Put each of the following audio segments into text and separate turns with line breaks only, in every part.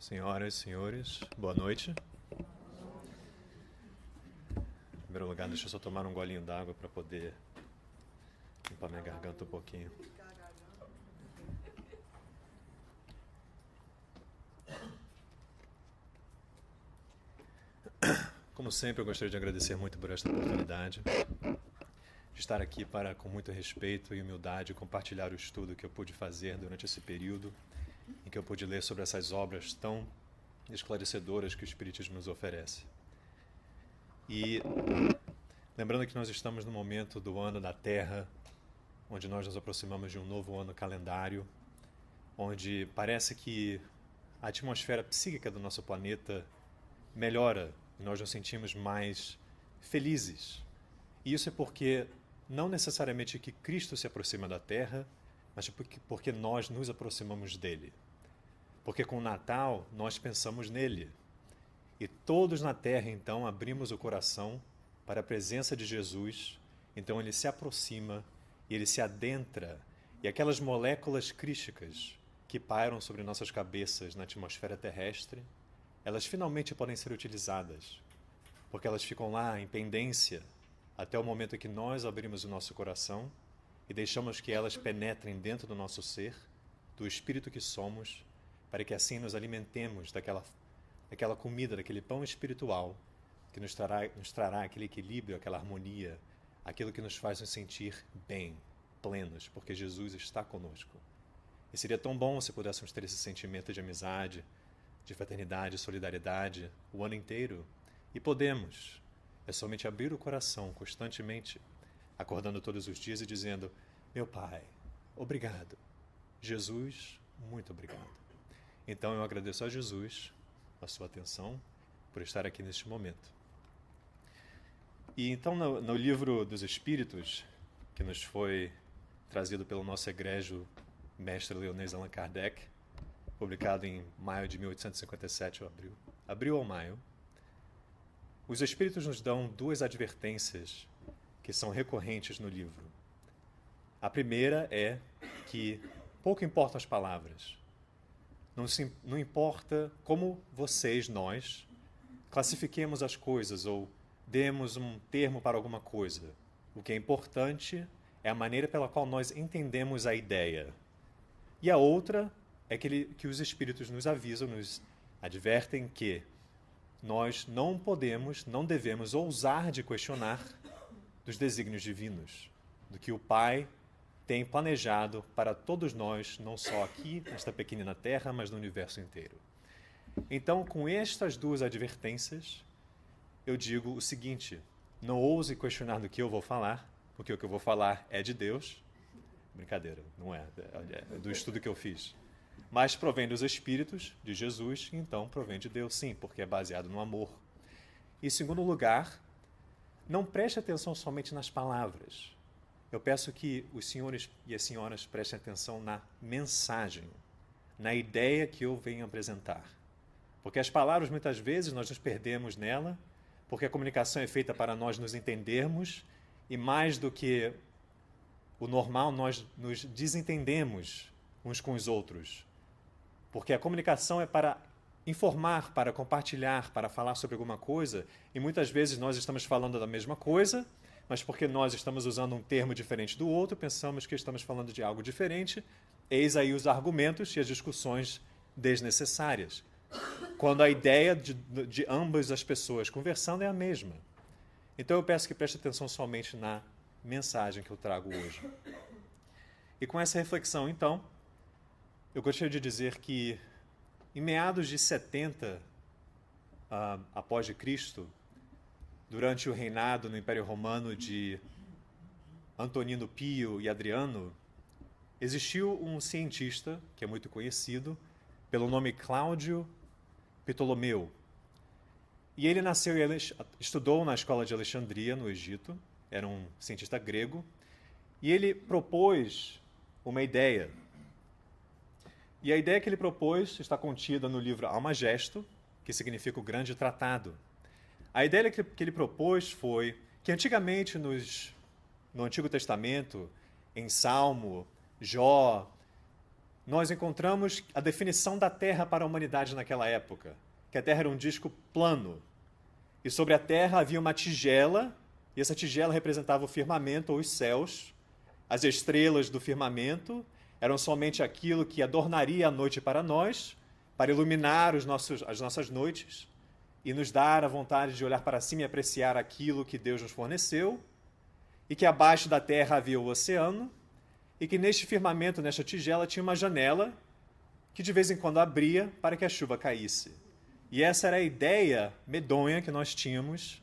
Senhoras e senhores, boa noite. Em primeiro lugar, deixa eu só tomar um golinho d'água para poder limpar minha garganta um pouquinho. Como sempre, eu gostaria de agradecer muito por esta oportunidade de estar aqui para, com muito respeito e humildade, compartilhar o estudo que eu pude fazer durante esse período em que eu pude ler sobre essas obras tão esclarecedoras que o Espiritismo nos oferece. E lembrando que nós estamos no momento do ano da Terra, onde nós nos aproximamos de um novo ano calendário, onde parece que a atmosfera psíquica do nosso planeta melhora e nós nos sentimos mais felizes. E isso é porque não necessariamente que Cristo se aproxima da Terra, mas porque nós nos aproximamos dele. Porque com o Natal nós pensamos nele. E todos na Terra, então, abrimos o coração para a presença de Jesus. Então ele se aproxima e ele se adentra. E aquelas moléculas crísticas que pairam sobre nossas cabeças na atmosfera terrestre, elas finalmente podem ser utilizadas. Porque elas ficam lá em pendência até o momento em que nós abrimos o nosso coração e deixamos que elas penetrem dentro do nosso ser, do espírito que somos, para que assim nos alimentemos daquela comida, daquele pão espiritual que nos trará aquele equilíbrio, aquela harmonia, aquilo que nos faz nos sentir bem, plenos, porque Jesus está conosco. E seria tão bom se pudéssemos ter esse sentimento de amizade, de fraternidade, solidariedade o ano inteiro. E podemos. É somente abrir o coração constantemente, acordando todos os dias e dizendo: meu Pai, obrigado. Jesus, muito obrigado. Então eu agradeço a Jesus a sua atenção por estar aqui neste momento. E então no livro dos Espíritos, que nos foi trazido pelo nosso egrégio mestre Leonês Allan Kardec, publicado em maio de 1857, abril ou maio, os Espíritos nos dão duas advertências que são recorrentes no livro. A primeira é que pouco importam as palavras. Não importa como vocês, nós, classifiquemos as coisas ou demos um termo para alguma coisa. O que é importante é a maneira pela qual nós entendemos a ideia. E a outra é que os Espíritos nos avisam, nos advertem que nós não podemos, não devemos ousar de questionar dos desígnios divinos, do que o Pai tem planejado para todos nós, não só aqui, nesta pequenina Terra, mas no universo inteiro. Então, com estas duas advertências, eu digo o seguinte: não ouse questionar do que eu vou falar, porque o que eu vou falar é de Deus. Brincadeira, não é do estudo que eu fiz. Mas provém dos Espíritos, de Jesus, e então provém de Deus, sim, porque é baseado no amor. E, em segundo lugar, não preste atenção somente nas palavras. Eu peço que os senhores e as senhoras prestem atenção na mensagem, na ideia que eu venho apresentar. Porque as palavras, muitas vezes, nós nos perdemos nela, porque a comunicação é feita para nós nos entendermos, e mais do que o normal, nós nos desentendemos uns com os outros. Porque a comunicação é para informar, para compartilhar, para falar sobre alguma coisa, e muitas vezes nós estamos falando da mesma coisa, mas porque nós estamos usando um termo diferente do outro, pensamos que estamos falando de algo diferente, eis aí os argumentos e as discussões desnecessárias. Quando a ideia de ambas as pessoas conversando é a mesma. Então eu peço que preste atenção somente na mensagem que eu trago hoje. E com essa reflexão, então, eu gostaria de dizer que em meados de 70 após de Cristo, durante o reinado no Império Romano de Antonino Pio e Adriano, existiu um cientista que é muito conhecido pelo nome Cláudio Ptolomeu. E ele nasceu e estudou na escola de Alexandria, no Egito, era um cientista grego, e ele propôs uma ideia. E a ideia que ele propôs está contida no livro Almagesto, que significa o grande tratado. A ideia que ele propôs foi que antigamente no Antigo Testamento, em Salmo, Jó, nós encontramos a definição da Terra para a humanidade naquela época, que a Terra era um disco plano, e sobre a Terra havia uma tigela, e essa tigela representava o firmamento ou os céus. As estrelas do firmamento eram somente aquilo que adornaria a noite para nós, para iluminar as nossas noites e nos dar a vontade de olhar para cima e apreciar aquilo que Deus nos forneceu, e que abaixo da terra havia o oceano, e que neste firmamento, nesta tigela, tinha uma janela que de vez em quando abria para que a chuva caísse. E essa era a ideia medonha que nós tínhamos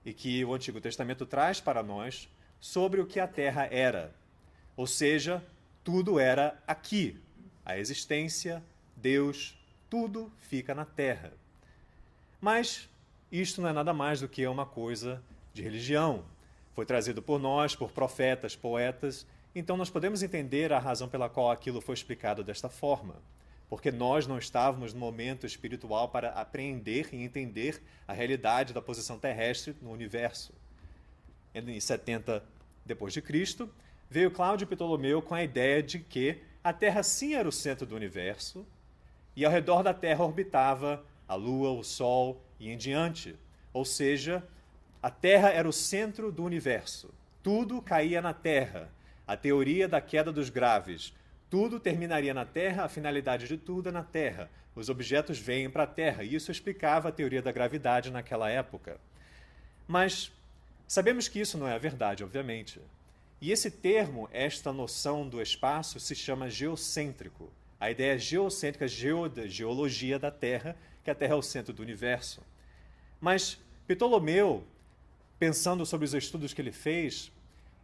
e que o Antigo Testamento traz para nós sobre o que a terra era. Ou seja, tudo era aqui. A existência, Deus, tudo fica na terra. Mas isto não é nada mais do que uma coisa de religião. Foi trazido por nós, por profetas, poetas. Então nós podemos entender a razão pela qual aquilo foi explicado desta forma. Porque nós não estávamos no momento espiritual para apreender e entender a realidade da posição terrestre no universo. Em 70 depois de Cristo, veio Cláudio Ptolomeu com a ideia de que a Terra sim era o centro do universo e ao redor da Terra orbitava a Lua, o Sol e em diante. Ou seja, a Terra era o centro do universo. Tudo caía na Terra. A teoria da queda dos graves. Tudo terminaria na Terra, a finalidade de tudo é na Terra. Os objetos vêm para a Terra. E isso explicava a teoria da gravidade naquela época. Mas sabemos que isso não é a verdade, obviamente. E esse termo, esta noção do espaço, se chama geocêntrico. A ideia geocêntrica, geologia da Terra, que a Terra é o centro do universo. Mas Ptolomeu, pensando sobre os estudos que ele fez,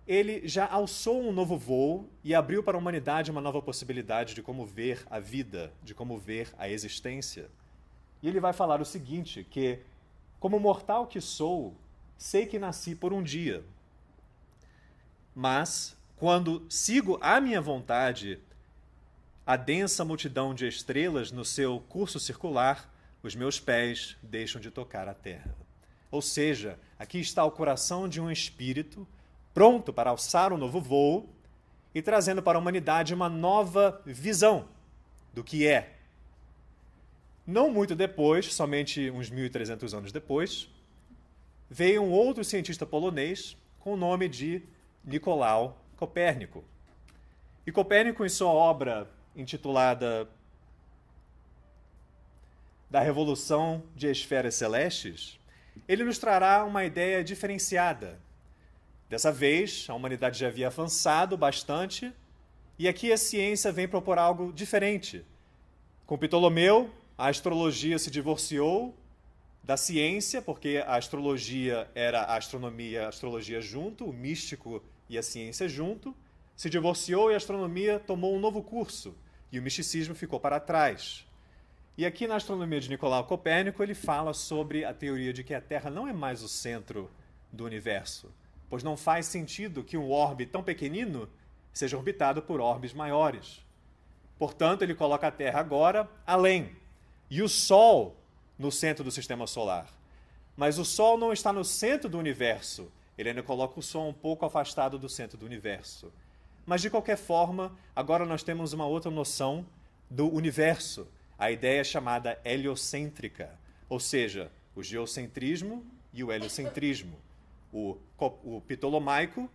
ele já alçou um novo voo e abriu para a humanidade uma nova possibilidade de como ver a vida, de como ver a existência. E ele vai falar o seguinte, que, como mortal que sou, sei que nasci por um dia. Mas, quando sigo à minha vontade a densa multidão de estrelas no seu curso circular, os meus pés deixam de tocar a terra. Ou seja, aqui está o coração de um espírito pronto para alçar um novo voo e trazendo para a humanidade uma nova visão do que é. Não muito depois, somente uns 1.300 anos depois, veio um outro cientista polonês com o nome de Nicolau Copérnico. E Copérnico, em sua obra intitulada Da Revolução de Esferas Celestes, ele nos trará uma ideia diferenciada. Dessa vez, a humanidade já havia avançado bastante, e aqui a ciência vem propor algo diferente. Com Ptolomeu, a astrologia se divorciou da ciência, porque a astrologia era a astronomia e a astrologia junto, o místico e a ciência junto, se divorciou e a astronomia tomou um novo curso, e o misticismo ficou para trás. E aqui na astronomia de Nicolau Copérnico, ele fala sobre a teoria de que a Terra não é mais o centro do universo, pois não faz sentido que um orbe tão pequenino seja orbitado por orbes maiores. Portanto, ele coloca a Terra agora além, e o Sol no centro do sistema solar. Mas o Sol não está no centro do universo, ele ainda coloca o Sol um pouco afastado do centro do universo. Mas, de qualquer forma, agora nós temos uma outra noção do universo, a ideia chamada heliocêntrica, ou seja, o geocentrismo e o heliocentrismo, o ptolomaico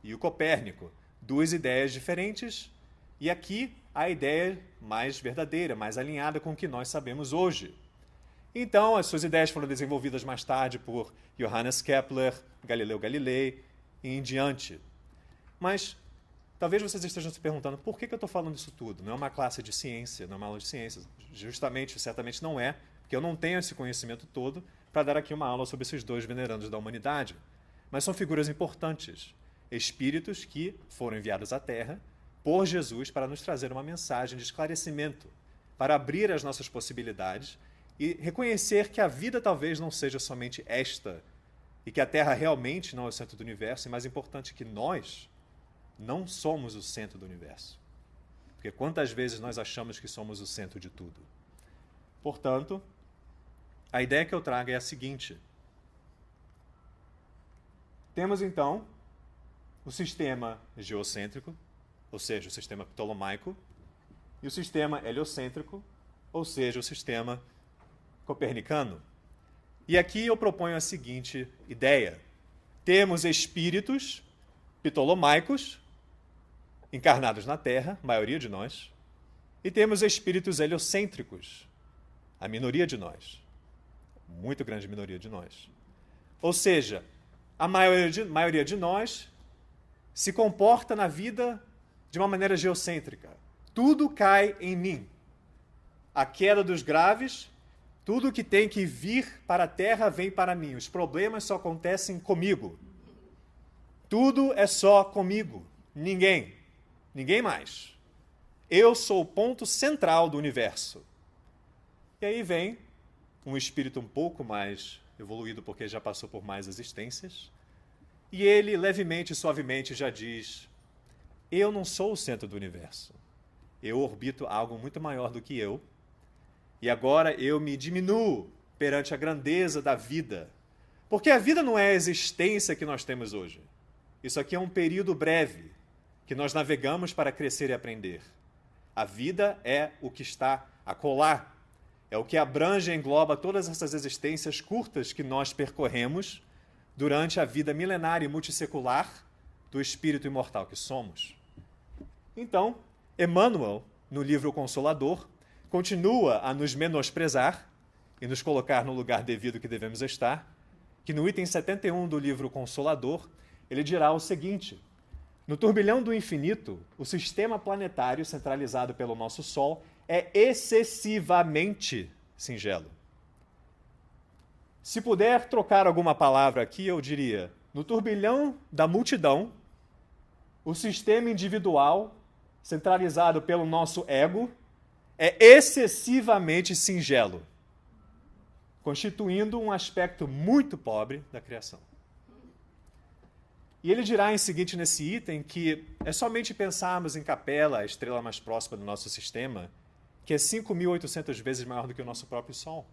e o copérnico, duas ideias diferentes, e aqui a ideia mais verdadeira, mais alinhada com o que nós sabemos hoje. Então, as suas ideias foram desenvolvidas mais tarde por Johannes Kepler, Galileu Galilei e em diante. Mas talvez vocês estejam se perguntando por que eu estou falando isso tudo? Não é uma classe de ciência, não é uma aula de ciências. Justamente, certamente não é, porque eu não tenho esse conhecimento todo para dar aqui uma aula sobre esses dois venerandos da humanidade. Mas são figuras importantes, espíritos que foram enviados à Terra por Jesus para nos trazer uma mensagem de esclarecimento, para abrir as nossas possibilidades e reconhecer que a vida talvez não seja somente esta, e que a Terra realmente não é o centro do universo, e mais importante que nós não somos o centro do universo. Porque quantas vezes nós achamos que somos o centro de tudo? Portanto, a ideia que eu trago é a seguinte. Temos, então, o sistema geocêntrico, ou seja, o sistema ptolomaico, e o sistema heliocêntrico, ou seja, o sistema copernicano. E aqui eu proponho a seguinte ideia. Temos espíritos ptolomaicos, encarnados na Terra, a maioria de nós, e temos espíritos heliocêntricos, a minoria de nós, muito grande minoria de nós. Ou seja, a maioria de nós se comporta na vida de uma maneira geocêntrica. Tudo cai em mim. A queda dos graves, tudo que tem que vir para a Terra vem para mim. Os problemas só acontecem comigo. Tudo é só comigo. Ninguém mais. Eu sou o ponto central do universo. E aí vem um espírito um pouco mais evoluído, porque já passou por mais existências, e ele levemente e suavemente já diz: eu não sou o centro do universo. Eu orbito algo muito maior do que eu, e agora eu me diminuo perante a grandeza da vida. Porque a vida não é a existência que nós temos hoje. Isso aqui é um período breve, que nós navegamos para crescer e aprender. A vida é o que está acolá. É o que abrange e engloba todas essas existências curtas que nós percorremos durante a vida milenária e multissecular do espírito imortal que somos. Então, Emmanuel, no livro O Consolador, continua a nos menosprezar e nos colocar no lugar devido que devemos estar, que no item 71 do livro Consolador, ele dirá o seguinte: no turbilhão do infinito, o sistema planetário centralizado pelo nosso Sol é excessivamente singelo. Se puder trocar alguma palavra aqui, eu diria: no turbilhão da multidão, o sistema individual centralizado pelo nosso ego é excessivamente singelo, constituindo um aspecto muito pobre da criação. E ele dirá em seguinte nesse item que é somente pensarmos em Capela, a estrela mais próxima do nosso sistema, que é 5.800 vezes maior do que o nosso próprio Sol.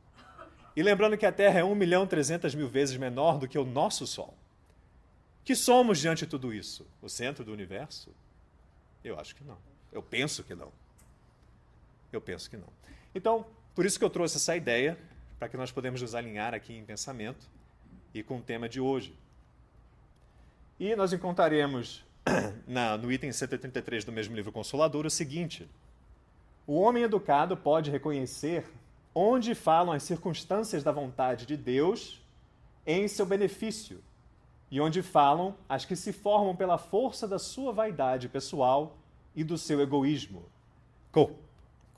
E lembrando que a Terra é 1.300.000 vezes menor do que o nosso Sol. Que somos diante de tudo isso? O centro do universo? Eu acho que não. Eu penso que não. Eu penso que não. Então, por isso que eu trouxe essa ideia, para que nós podemos nos alinhar aqui em pensamento e com o tema de hoje. E nós encontraremos no item 133 do mesmo livro Consolador o seguinte: o homem educado pode reconhecer onde falam as circunstâncias da vontade de Deus em seu benefício e onde falam as que se formam pela força da sua vaidade pessoal e do seu egoísmo. Com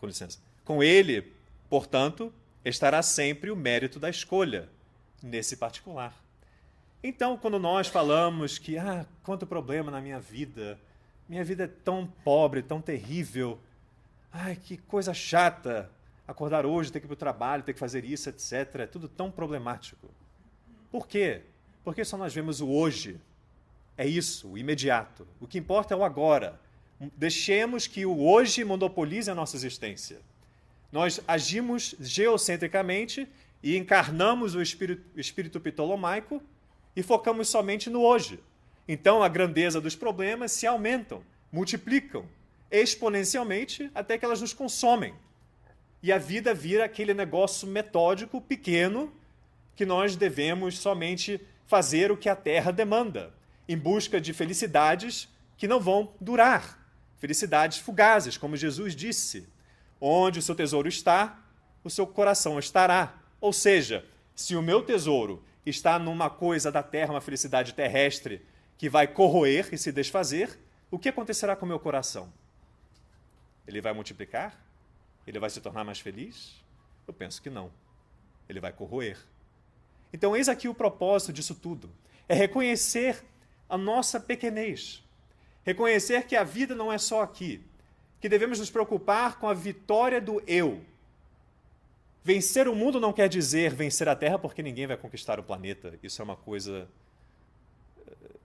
licença. Com ele, portanto, estará sempre o mérito da escolha, nesse particular. Então, quando nós falamos que, quanto problema na minha vida é tão pobre, tão terrível, que coisa chata, acordar hoje, ter que ir para o trabalho, ter que fazer isso, etc. É tudo tão problemático. Por quê? Porque só nós vemos o hoje. É isso, o imediato. O que importa é o agora. Deixemos que o hoje monopolize a nossa existência. Nós agimos geocentricamente e encarnamos o espírito ptolomaico e focamos somente no hoje. Então, a grandeza dos problemas se aumentam, multiplicam exponencialmente até que elas nos consomem. E a vida vira aquele negócio metódico, pequeno, que nós devemos somente fazer o que a Terra demanda, em busca de felicidades que não vão durar, felicidades fugazes, como Jesus disse. Onde o seu tesouro está, o seu coração estará. Ou seja, se o meu tesouro está numa coisa da terra, uma felicidade terrestre, que vai corroer e se desfazer, o que acontecerá com o meu coração? Ele vai multiplicar? Ele vai se tornar mais feliz? Eu penso que não. Ele vai corroer. Então, eis aqui o propósito disso tudo. É reconhecer a nossa pequenez. Reconhecer que a vida não é só aqui. Que devemos nos preocupar com a vitória do eu. Vencer o mundo não quer dizer vencer a Terra, porque ninguém vai conquistar o planeta. Isso é uma coisa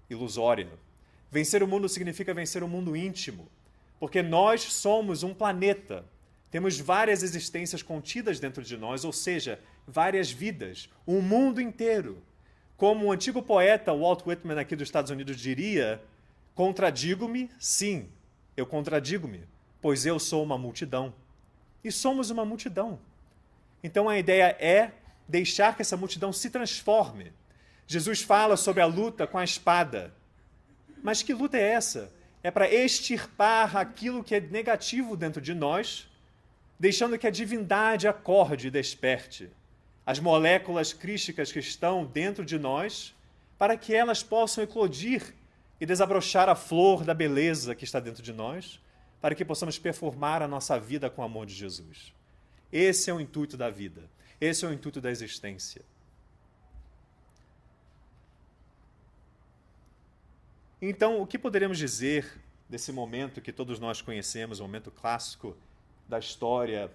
ilusória. Vencer o mundo significa vencer o mundo íntimo, porque nós somos um planeta. Temos várias existências contidas dentro de nós, ou seja, várias vidas, um mundo inteiro. Como o antigo poeta Walt Whitman aqui dos Estados Unidos diria, contradigo-me, sim, eu contradigo-me, pois eu sou uma multidão. E somos uma multidão. Então a ideia é deixar que essa multidão se transforme. Jesus fala sobre a luta com a espada. Mas que luta é essa? É para extirpar aquilo que é negativo dentro de nós, deixando que a divindade acorde e desperte as moléculas crísticas que estão dentro de nós, para que elas possam eclodir e desabrochar a flor da beleza que está dentro de nós, para que possamos performar a nossa vida com o amor de Jesus. Esse é o intuito da vida. Esse é o intuito da existência. Então, o que poderemos dizer desse momento que todos nós conhecemos, o momento clássico da história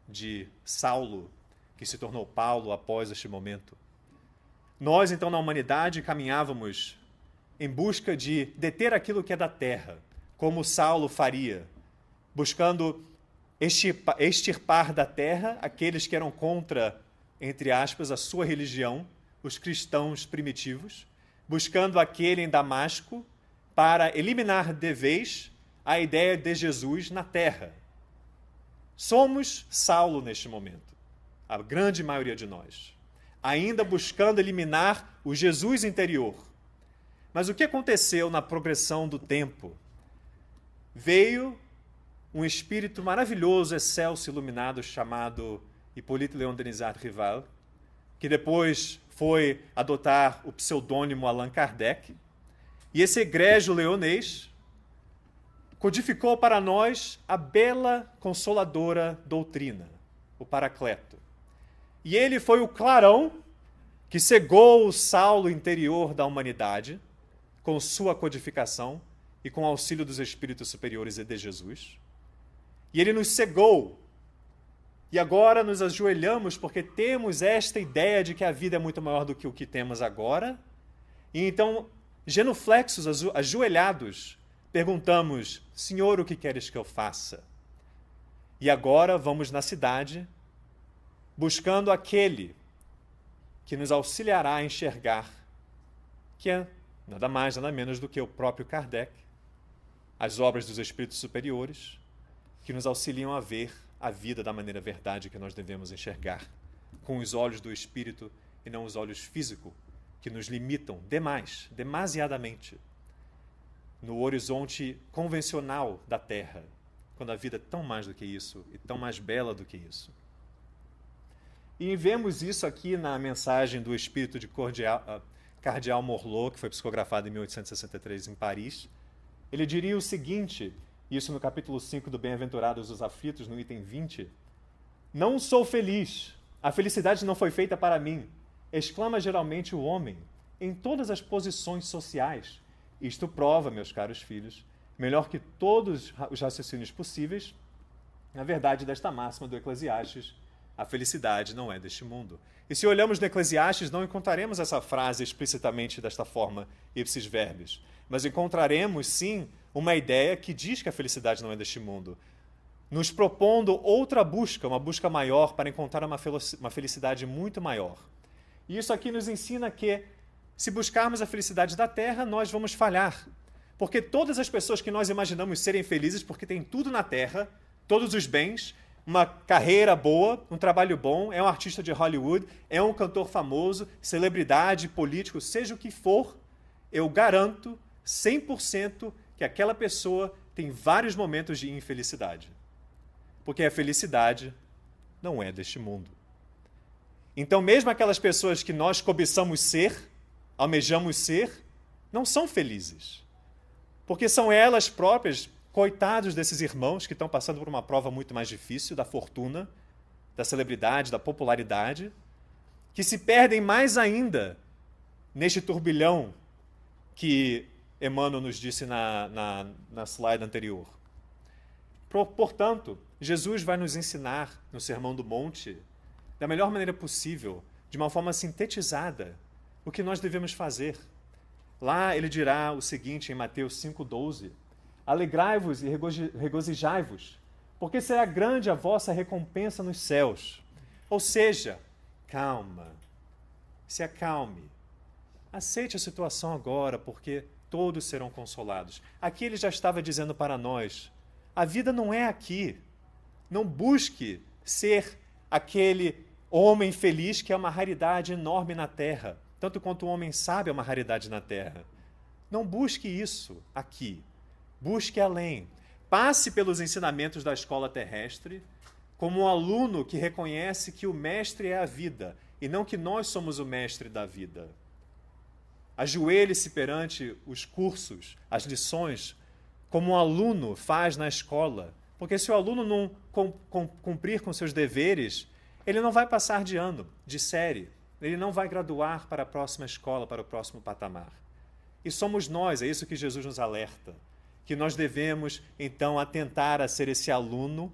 de Saulo, que se tornou Paulo após este momento? Nós, então, na humanidade, caminhávamos em busca de deter aquilo que é da terra, como Saulo faria, buscando extirpar da terra aqueles que eram contra, entre aspas, a sua religião, os cristãos primitivos, buscando aquele em Damasco para eliminar de vez a ideia de Jesus na terra. Somos Saulo neste momento, a grande maioria de nós, ainda buscando eliminar o Jesus interior. Mas o que aconteceu na progressão do tempo? Veio um espírito maravilhoso, excelso, iluminado, chamado Hippolyte Léon Denisard Rival, que depois foi adotar o pseudônimo Allan Kardec, e esse egrégio leonês codificou para nós a bela, consoladora doutrina, o Paracleto. E ele foi o clarão que cegou o Saulo interior da humanidade com sua codificação e com o auxílio dos espíritos superiores e de Jesus. E ele nos cegou. E agora nos ajoelhamos porque temos esta ideia de que a vida é muito maior do que o que temos agora. E então, genuflexos, ajoelhados, perguntamos: Senhor, o que queres que eu faça? E agora vamos na cidade buscando aquele que nos auxiliará a enxergar, que é nada mais, nada menos do que o próprio Kardec, as obras dos espíritos superiores, que nos auxiliam a ver a vida da maneira verdade que nós devemos enxergar, com os olhos do espírito e não os olhos físicos, que nos limitam demasiadamente, no horizonte convencional da Terra, quando a vida é tão mais do que isso e tão mais bela do que isso. E vemos isso aqui na mensagem do espírito de Cardeal Morlot, que foi psicografado em 1863 em Paris. Ele diria o seguinte, isso no capítulo 5 do Bem-aventurados os Aflitos, no item 20: Não sou feliz, a felicidade não foi feita para mim, exclama geralmente o homem, em todas as posições sociais. Isto prova, meus caros filhos, melhor que todos os raciocínios possíveis, a verdade desta máxima do Eclesiastes: a felicidade não é deste mundo. E se olhamos no Eclesiastes, não encontraremos essa frase explicitamente desta forma, ipsis verbis, mas encontraremos, sim, uma ideia que diz que a felicidade não é deste mundo, nos propondo outra busca, uma busca maior para encontrar uma felicidade muito maior. E isso aqui nos ensina que, se buscarmos a felicidade da terra, nós vamos falhar. Porque todas as pessoas que nós imaginamos serem felizes porque têm tudo na terra, todos os bens, uma carreira boa, um trabalho bom, é um artista de Hollywood, é um cantor famoso, celebridade, político, seja o que for, eu garanto 100% que aquela pessoa tem vários momentos de infelicidade. Porque a felicidade não é deste mundo. Então, mesmo aquelas pessoas que nós cobiçamos ser, almejamos ser, não são felizes. Porque são elas próprias, coitados desses irmãos que estão passando por uma prova muito mais difícil da fortuna, da celebridade, da popularidade, que se perdem mais ainda neste turbilhão que Emmanuel nos disse na slide anterior. Portanto, Jesus vai nos ensinar no Sermão do Monte, da melhor maneira possível, de uma forma sintetizada, o que nós devemos fazer. Lá ele dirá o seguinte em Mateus 5,12: Alegrai-vos e regozijai-vos, porque será grande a vossa recompensa nos céus. Ou seja, calma, se acalme, aceite a situação agora, porque todos serão consolados. Aqui ele já estava dizendo para nós: A vida não é aqui. Não busque ser aquele homem feliz que é uma raridade enorme na Terra. Tanto quanto o homem sábio é uma raridade na Terra. Não busque isso aqui. Busque além. Passe pelos ensinamentos da escola terrestre como um aluno que reconhece que o mestre é a vida e não que nós somos o mestre da vida. Ajoelhe-se perante os cursos, as lições, como um aluno faz na escola. Porque se o aluno não cumprir com seus deveres, ele não vai passar de ano, de série. Ele não vai graduar para a próxima escola, para o próximo patamar. E somos nós, é isso que Jesus nos alerta, que nós devemos, então, atentar a ser esse aluno,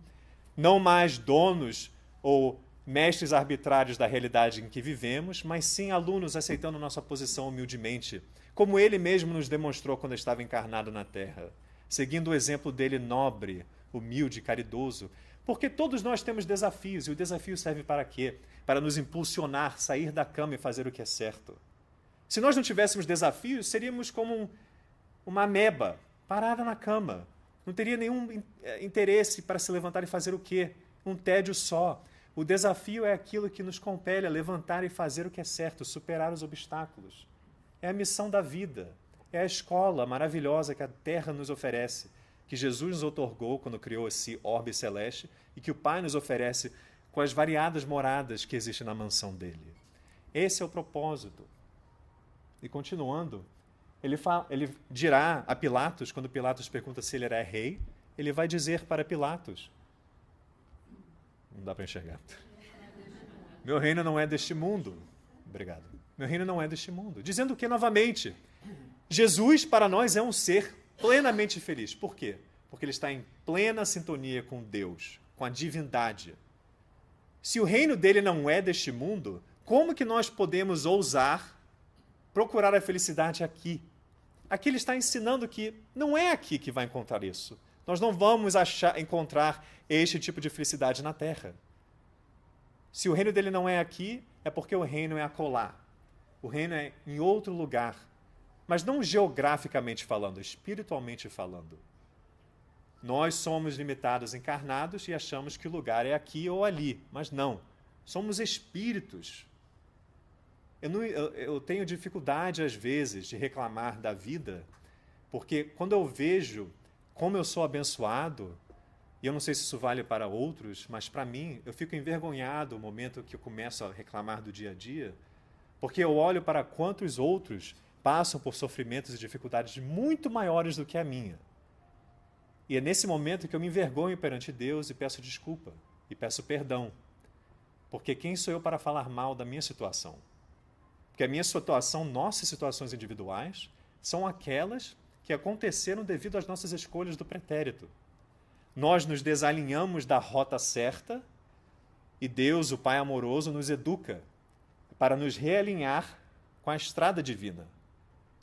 não mais donos ou mestres arbitrários da realidade em que vivemos, mas sim alunos aceitando nossa posição humildemente, como ele mesmo nos demonstrou quando estava encarnado na Terra, seguindo o exemplo dele nobre, humilde, caridoso, porque todos nós temos desafios, e o desafio serve para quê? Para nos impulsionar, sair da cama e fazer o que é certo. Se nós não tivéssemos desafios, seríamos como uma ameba parada na cama. Não teria nenhum interesse para se levantar e fazer o quê? Um tédio só. O desafio é aquilo que nos compele a levantar e fazer o que é certo, superar os obstáculos. É a missão da vida. É a escola maravilhosa que a Terra nos oferece, que Jesus nos outorgou quando criou esse orbe celeste e que o Pai nos oferece com as variadas moradas que existem na mansão dele. Esse é o propósito. E continuando, ele dirá a Pilatos, quando Pilatos pergunta se ele era rei, ele vai dizer para Pilatos, não dá para enxergar, meu reino não é deste mundo. Obrigado. Meu reino não é deste mundo. Dizendo que, novamente, Jesus para nós é um ser plenamente feliz. Por quê? Porque ele está em plena sintonia com Deus, com a divindade. Se o reino dele não é deste mundo, como que nós podemos ousar procurar a felicidade aqui? Aqui ele está ensinando que não é aqui que vai encontrar isso. Nós não vamos encontrar este tipo de felicidade na Terra. Se o reino dele não é aqui, é porque o reino é acolá. O reino é em outro lugar. Mas não geograficamente falando, espiritualmente falando. Nós somos limitados, encarnados, e achamos que o lugar é aqui ou ali. Mas não. Somos espíritos. Eu tenho dificuldade, às vezes, de reclamar da vida, porque quando eu vejo como eu sou abençoado, e eu não sei se isso vale para outros, mas para mim, eu fico envergonhado no momento que eu começo a reclamar do dia a dia, porque eu olho para quantos outros passam por sofrimentos e dificuldades muito maiores do que a minha. E é nesse momento que eu me envergonho perante Deus e peço desculpa, e peço perdão, porque quem sou eu para falar mal da minha situação? Porque a minha situação, nossas situações individuais, são aquelas que aconteceram devido às nossas escolhas do pretérito. Nós nos desalinhamos da rota certa e Deus, o Pai amoroso, nos educa para nos realinhar com a estrada divina.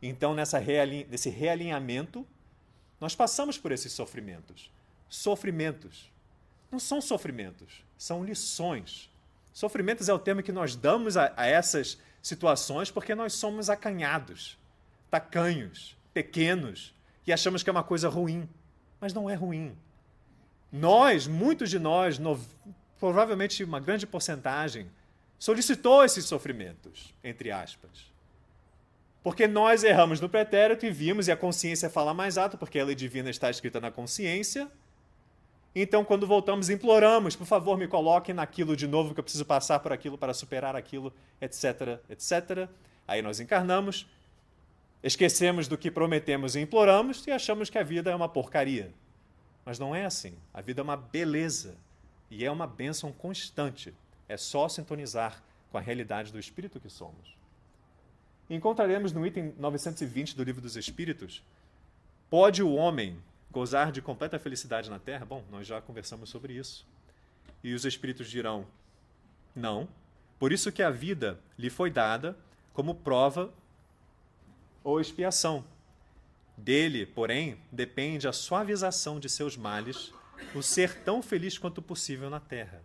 Então, nesse realinhamento, nós passamos por esses sofrimentos. Sofrimentos. Não são sofrimentos, são lições. Sofrimentos é o termo que nós damos a essas situações porque nós somos acanhados, tacanhos, pequenos e achamos que é uma coisa ruim. Mas não é ruim. Muitos de nós, provavelmente uma grande porcentagem, solicitou esses sofrimentos, entre aspas. Porque nós erramos no pretérito e vimos, e a consciência fala mais alto, porque a lei divina está escrita na consciência. Então, quando voltamos, imploramos, por favor, me coloquem naquilo de novo, que eu preciso passar por aquilo para superar aquilo, etc, etc. Aí nós encarnamos, esquecemos do que prometemos e imploramos e achamos que a vida é uma porcaria. Mas não é assim. A vida é uma beleza e é uma bênção constante. É só sintonizar com a realidade do Espírito que somos. Encontraremos no item 920 do Livro dos Espíritos, pode o homem gozar de completa felicidade na Terra? Bom, nós já conversamos sobre isso. E os Espíritos dirão, não. Por isso que a vida lhe foi dada como prova ou expiação. Dele, porém, depende a suavização de seus males, o ser tão feliz quanto possível na Terra.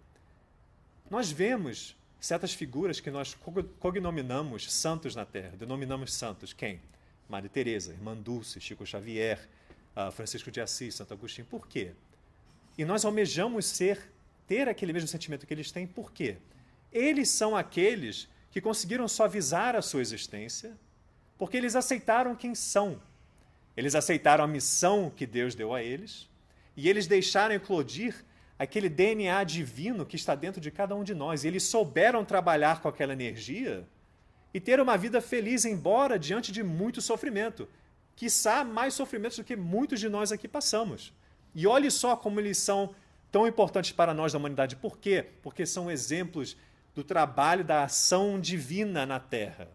Nós vemos certas figuras que nós cognominamos santos na Terra. Denominamos santos. Quem? Madre Teresa, Irmã Dulce, Chico Xavier, Francisco de Assis, Santo Agostinho. Por quê? E nós almejamos ter aquele mesmo sentimento que eles têm, por quê? Eles são aqueles que conseguiram suavizar a sua existência, porque eles aceitaram quem são. Eles aceitaram a missão que Deus deu a eles, e eles deixaram eclodir aquele DNA divino que está dentro de cada um de nós. E eles souberam trabalhar com aquela energia e ter uma vida feliz, embora diante de muito sofrimento. Quiçá mais sofrimentos do que muitos de nós aqui passamos. E olhe só como eles são tão importantes para nós da humanidade. Por quê? Porque são exemplos do trabalho, da ação divina na Terra.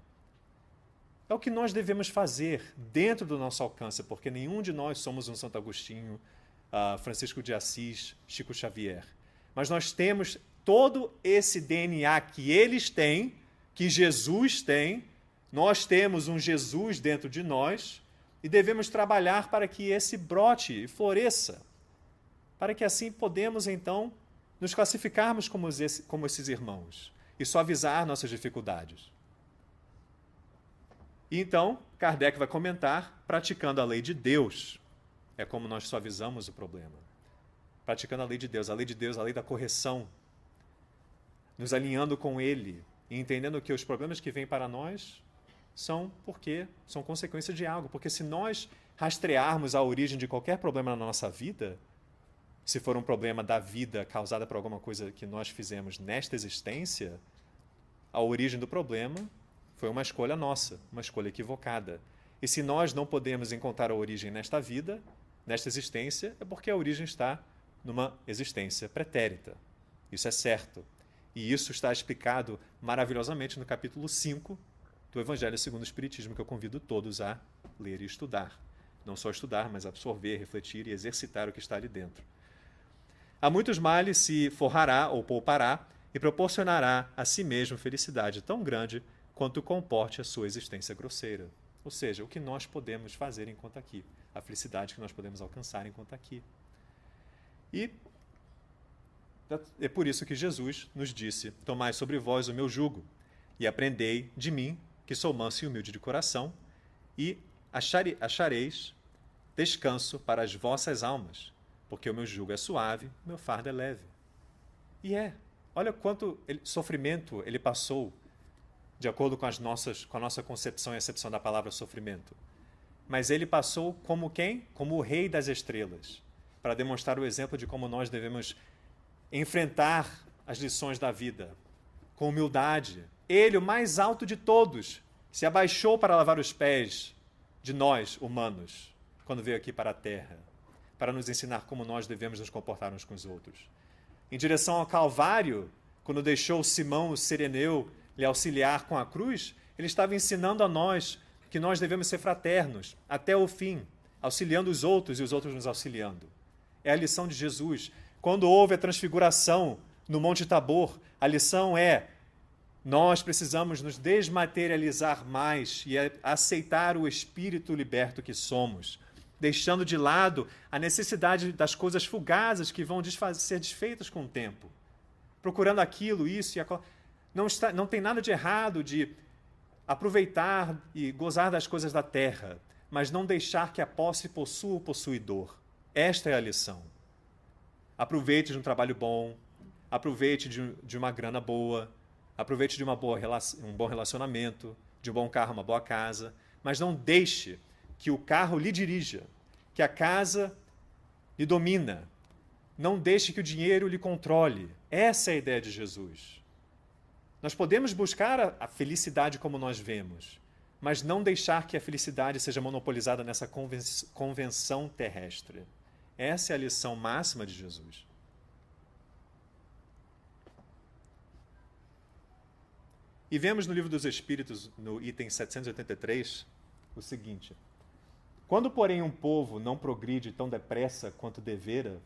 É o que nós devemos fazer dentro do nosso alcance, porque nenhum de nós somos um Santo Agostinho, Francisco de Assis, Chico Xavier. Mas nós temos todo esse DNA que eles têm, que Jesus tem. Nós temos um Jesus dentro de nós e devemos trabalhar para que esse brote e floresça, para que assim podemos, então, nos classificarmos como esses irmãos e suavizar nossas dificuldades. E então, Kardec vai comentar, praticando a lei de Deus, é como nós suavizamos o problema. Praticando a lei de Deus, a lei da correção, nos alinhando com Ele e entendendo que os problemas que vêm para nós são consequência de algo. Porque se nós rastrearmos a origem de qualquer problema na nossa vida, se for um problema da vida causada por alguma coisa que nós fizemos nesta existência, a origem do problema foi uma escolha nossa, uma escolha equivocada. E se nós não podemos encontrar a origem nesta vida, nesta existência, é porque a origem está numa existência pretérita. Isso é certo. E isso está explicado maravilhosamente no capítulo 5 do Evangelho segundo o Espiritismo, que eu convido todos a ler e estudar. Não só estudar, mas absorver, refletir e exercitar o que está ali dentro. A muitos males se forrará ou poupará e proporcionará a si mesmo felicidade tão grande quanto comporte a sua existência grosseira. Ou seja, o que nós podemos fazer enquanto aqui. A felicidade que nós podemos alcançar enquanto aqui. E é por isso que Jesus nos disse: tomai sobre vós o meu jugo e aprendei de mim, que sou manso e humilde de coração, e achareis descanso para as vossas almas, porque o meu jugo é suave, o meu fardo é leve. E olha quanto sofrimento ele passou, de acordo com a nossa concepção e acepção da palavra sofrimento. Mas ele passou como quem? Como o rei das estrelas, para demonstrar o exemplo de como nós devemos enfrentar as lições da vida, com humildade. Ele, o mais alto de todos, se abaixou para lavar os pés de nós, humanos, quando veio aqui para a Terra, para nos ensinar como nós devemos nos comportar uns com os outros. Em direção ao Calvário, quando deixou Simão, o Cireneu, lhe auxiliar com a cruz, ele estava ensinando a nós que nós devemos ser fraternos até o fim, auxiliando os outros e os outros nos auxiliando. É a lição de Jesus. Quando houve a transfiguração no Monte Tabor, a lição é: nós precisamos nos desmaterializar mais e aceitar o espírito liberto que somos, deixando de lado a necessidade das coisas fugazes que vão ser desfeitas com o tempo. Procurando aquilo, isso e aquilo. Não tem nada de errado de aproveitar e gozar das coisas da terra, mas não deixar que a posse possua o possuidor. Esta é a lição. Aproveite de um trabalho bom, aproveite de uma grana boa, aproveite de um bom relacionamento, de um bom carro, uma boa casa, mas não deixe que o carro lhe dirija, que a casa lhe domina. Não deixe que o dinheiro lhe controle. Essa é a ideia de Jesus. Nós podemos buscar a felicidade como nós vemos, mas não deixar que a felicidade seja monopolizada nessa convenção terrestre. Essa é a lição máxima de Jesus. E vemos no Livro dos Espíritos, no item 783, o seguinte: quando, porém, um povo não progride tão depressa quanto devera,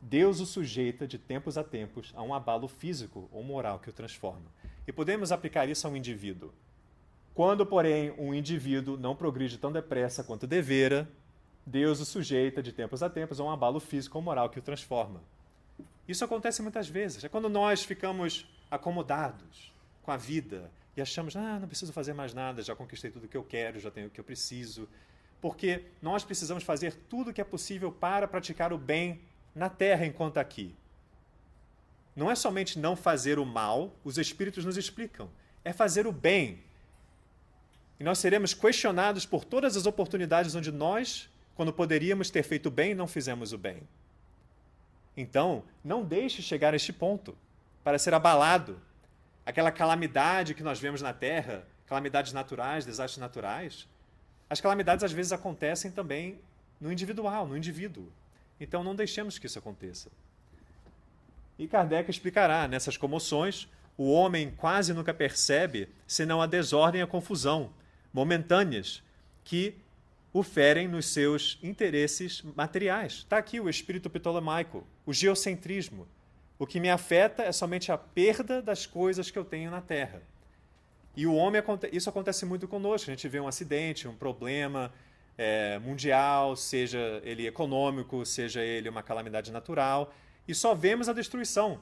Deus o sujeita de tempos a tempos a um abalo físico ou moral que o transforma. E podemos aplicar isso a um indivíduo. Quando, porém, um indivíduo não progride tão depressa quanto devera, Deus o sujeita de tempos a tempos a um abalo físico ou moral que o transforma. Isso acontece muitas vezes. É quando nós ficamos acomodados com a vida e achamos: não preciso fazer mais nada, já conquistei tudo o que eu quero, já tenho o que eu preciso. Porque nós precisamos fazer tudo o que é possível para praticar o bem na terra enquanto aqui. Não é somente não fazer o mal, os Espíritos nos explicam, é fazer o bem. E nós seremos questionados por todas as oportunidades onde nós, quando poderíamos ter feito o bem, não fizemos o bem. Então, não deixe chegar a este ponto para ser abalado. Aquela calamidade que nós vemos na Terra, calamidades naturais, desastres naturais, as calamidades às vezes acontecem também no individual, no indivíduo. Então, não deixemos que isso aconteça. E Kardec explicará, nessas comoções, o homem quase nunca percebe senão a desordem e a confusão momentâneas que o ferem nos seus interesses materiais. Está aqui o espírito ptolemaico, o geocentrismo. O que me afeta é somente a perda das coisas que eu tenho na Terra. E o homem, isso acontece muito conosco. A gente vê um acidente, um problema mundial, seja ele econômico, seja ele uma calamidade natural, e só vemos a destruição.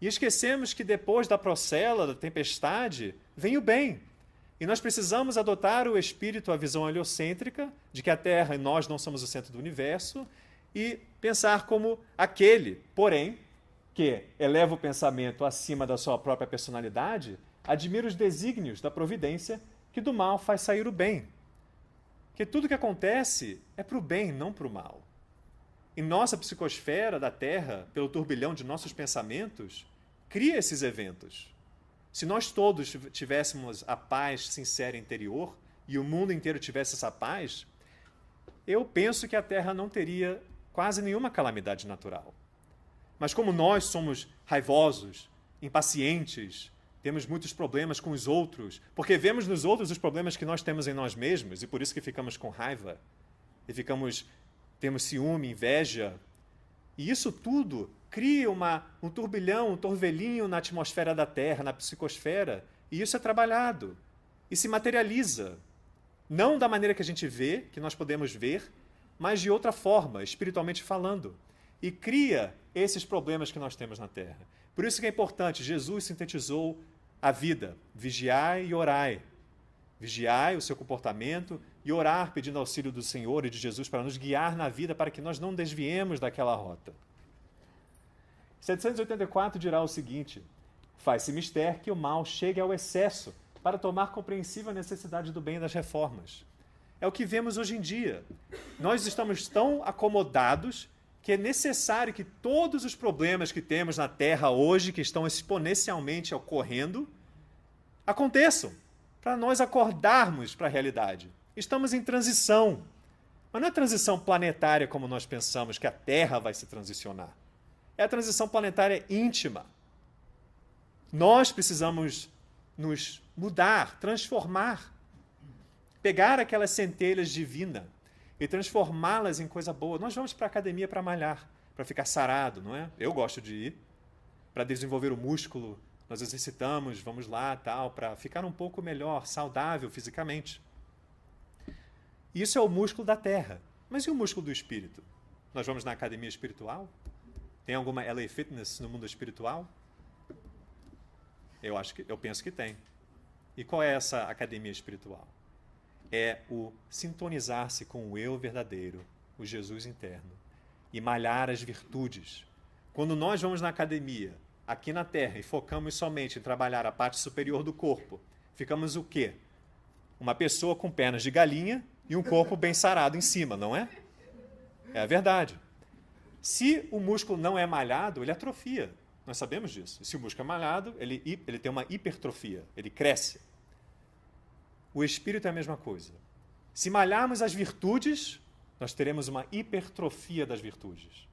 E esquecemos que depois da procela, da tempestade, vem o bem. E nós precisamos adotar o espírito, a visão heliocêntrica, de que a Terra e nós não somos o centro do universo, e pensar como aquele, porém, que eleva o pensamento acima da sua própria personalidade, admira os desígnios da providência que do mal faz sair o bem. Que tudo que acontece é para o bem, não para o mal. E nossa psicosfera da Terra, pelo turbilhão de nossos pensamentos, cria esses eventos. Se nós todos tivéssemos a paz sincera interior e o mundo inteiro tivesse essa paz, eu penso que a Terra não teria quase nenhuma calamidade natural. Mas como nós somos raivosos, impacientes, temos muitos problemas com os outros, porque vemos nos outros os problemas que nós temos em nós mesmos, e por isso que ficamos com raiva, e temos ciúme, inveja, e isso tudo cria um turbilhão, um torvelinho na atmosfera da Terra, na psicosfera, e isso é trabalhado, e se materializa, não da maneira que a gente vê, que nós podemos ver, mas de outra forma, espiritualmente falando, e cria esses problemas que nós temos na Terra. Por isso que é importante, Jesus sintetizou a vida, vigiai e orai. Vigiai o seu comportamento e orar pedindo auxílio do Senhor e de Jesus para nos guiar na vida, para que nós não desviemos daquela rota. 784 dirá o seguinte: faz-se mister que o mal chegue ao excesso para tomar compreensível a necessidade do bem e das reformas. É o que vemos hoje em dia. Nós estamos tão acomodados que é necessário que todos os problemas que temos na Terra hoje, que estão exponencialmente ocorrendo, aconteçam, para nós acordarmos para a realidade. Estamos em transição, mas não é transição planetária como nós pensamos que a Terra vai se transicionar. É a transição planetária íntima. Nós precisamos nos mudar, transformar, pegar aquelas centelhas divinas e transformá-las em coisa boa. Nós vamos para a academia para malhar, para ficar sarado, não é? Eu gosto de ir para desenvolver o músculo. Nós exercitamos, vamos lá, tal, para ficar um pouco melhor, saudável fisicamente. Isso é o músculo da Terra. Mas e o músculo do espírito? Nós vamos na academia espiritual? Tem alguma LA Fitness no mundo espiritual? Eu penso que tem. E qual é essa academia espiritual? É o sintonizar-se com o eu verdadeiro, o Jesus interno, e malhar as virtudes. Quando nós vamos na academia, aqui na Terra, e focamos somente em trabalhar a parte superior do corpo, ficamos o quê? Uma pessoa com pernas de galinha e um corpo bem sarado em cima, não é? É a verdade. Se o músculo não é malhado, ele atrofia. Nós sabemos disso. E se o músculo é malhado, ele tem uma hipertrofia, ele cresce. O espírito é a mesma coisa. Se malharmos as virtudes, nós teremos uma hipertrofia das virtudes.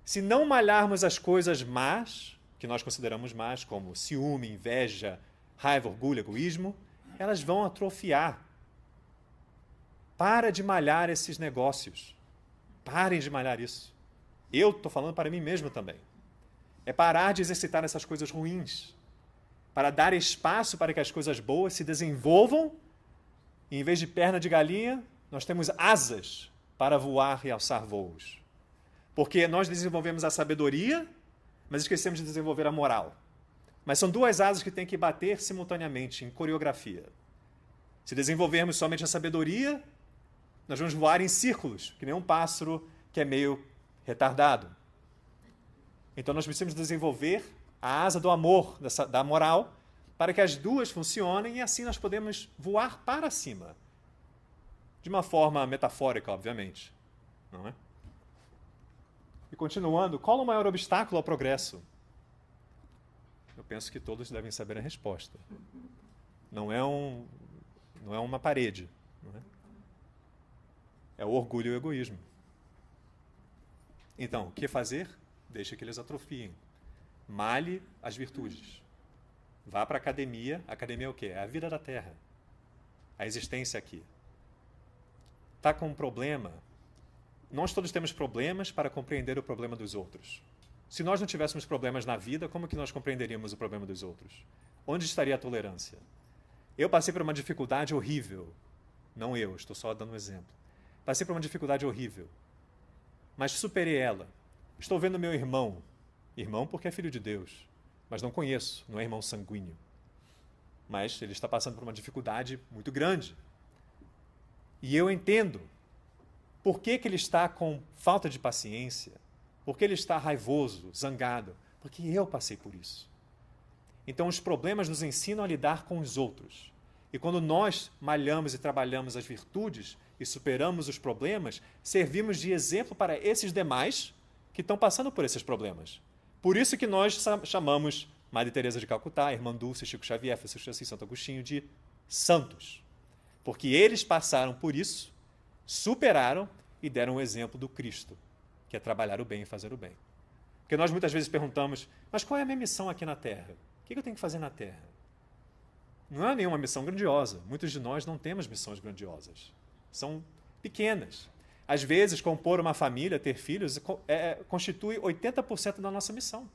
Se não malharmos as coisas más, que nós consideramos más, como ciúme, inveja, raiva, orgulho, egoísmo, elas vão atrofiar. Para de malhar esses negócios. Parem de malhar isso. Eu estou falando para mim mesmo também. É parar de exercitar essas coisas ruins. Para dar espaço para que as coisas boas se desenvolvam, e em vez de perna de galinha, nós temos asas para voar e alçar voos. Porque nós desenvolvemos a sabedoria, mas esquecemos de desenvolver a moral. Mas são duas asas que têm que bater simultaneamente, em coreografia. Se desenvolvermos somente a sabedoria, nós vamos voar em círculos, que nem um pássaro que é meio retardado. Então nós precisamos desenvolver a asa do amor, da moral, para que as duas funcionem e assim nós podemos voar para cima. De uma forma metafórica, obviamente. Não é? E continuando, qual o maior obstáculo ao progresso? Eu penso que todos devem saber a resposta. Não é uma parede. Não é? É o orgulho e o egoísmo. Então, o que fazer? Deixa que eles atrofiem. Malhe as virtudes. Vá para a academia. A academia é o quê? É a vida da Terra. A existência aqui. Está com um problema? Nós todos temos problemas para compreender o problema dos outros. Se nós não tivéssemos problemas na vida, como que nós compreenderíamos o problema dos outros? Onde estaria a tolerância? Eu passei por uma dificuldade horrível. Não eu, estou só dando um exemplo. Passei por uma dificuldade horrível. Mas superei ela. Estou vendo meu irmão. Irmão porque é filho de Deus. Mas não conheço, não é irmão sanguíneo. Mas ele está passando por uma dificuldade muito grande. E eu entendo por que ele está com falta de paciência, por que ele está raivoso, zangado, porque eu passei por isso. Então os problemas nos ensinam a lidar com os outros. E quando nós malhamos e trabalhamos as virtudes e superamos os problemas, servimos de exemplo para esses demais que estão passando por esses problemas. Por isso que nós chamamos Madre Teresa de Calcutá, Irmã Dulce, Chico Xavier, Francisco de Assis, Santo Agostinho de santos. Porque eles passaram por isso, superaram e deram o exemplo do Cristo, que é trabalhar o bem e fazer o bem. Porque nós muitas vezes perguntamos, mas qual é a minha missão aqui na Terra? O que eu tenho que fazer na Terra? Não é nenhuma missão grandiosa. Muitos de nós não temos missões grandiosas. São pequenas. Às vezes, compor uma família, ter filhos, constitui 80% da nossa missão.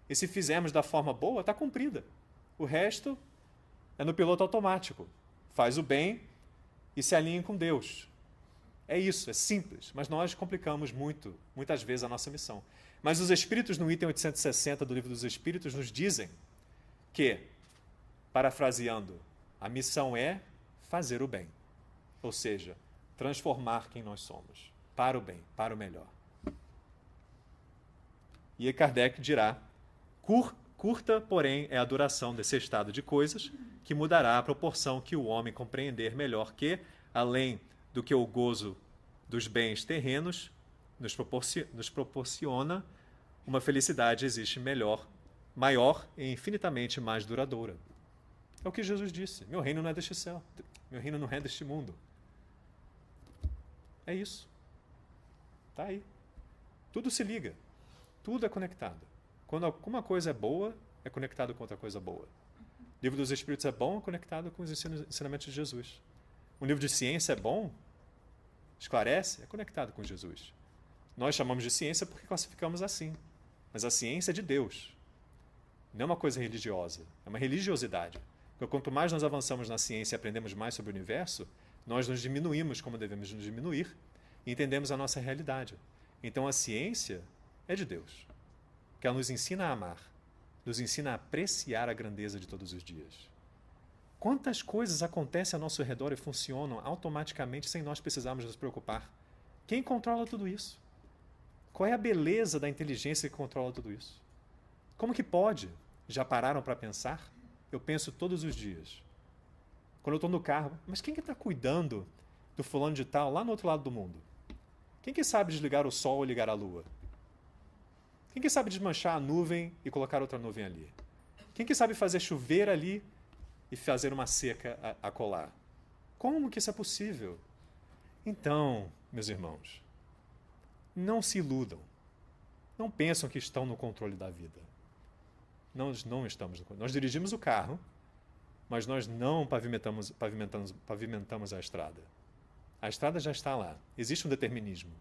E se fizermos da forma boa, está cumprida. O resto é no piloto automático. Faz o bem e se alinhe com Deus. É isso, é simples, mas nós complicamos muitas vezes a nossa missão. Mas os Espíritos, no item 860 do Livro dos Espíritos, nos dizem que, parafraseando, a missão é fazer o bem. Ou seja, transformar quem nós somos, para o bem, para o melhor. E Kardec dirá, curta, porém, é a duração desse estado de coisas, que mudará a proporção que o homem compreender melhor que, além do que o gozo dos bens terrenos nos proporciona, uma felicidade existe maior e infinitamente mais duradoura. É o que Jesus disse. Meu reino não é deste céu. Meu reino não é deste mundo. É isso. Está aí. Tudo se liga. Tudo é conectado. Quando alguma coisa é boa, é conectado com outra coisa boa. O Livro dos Espíritos é bom, conectado com os ensinamentos de Jesus. Um livro de ciência é bom, esclarece, é conectado com Jesus. Nós chamamos de ciência porque classificamos assim. Mas a ciência é de Deus. Não é uma coisa religiosa, é uma religiosidade. Porque quanto mais nós avançamos na ciência e aprendemos mais sobre o universo, nós nos diminuímos como devemos nos diminuir e entendemos a nossa realidade. Então a ciência é de Deus, que ela nos ensina a amar, nos ensina a apreciar a grandeza de todos os dias. Quantas coisas acontecem ao nosso redor e funcionam automaticamente sem nós precisarmos nos preocupar? Quem controla tudo isso? Qual é a beleza da inteligência que controla tudo isso? Como que pode? Já pararam para pensar? Eu penso todos os dias. Quando eu estou no carro, mas quem que está cuidando do fulano de tal lá no outro lado do mundo? Quem que sabe desligar o sol ou ligar a lua? Quem que sabe desmanchar a nuvem e colocar outra nuvem ali? Quem que sabe fazer chover ali e fazer uma seca a colar? Como que isso é possível? Então, meus irmãos, não se iludam. Não pensam que estão no controle da vida. Nós não estamos no controle. Nós dirigimos o carro, mas nós não pavimentamos a estrada. A estrada já está lá. Existe um determinismo,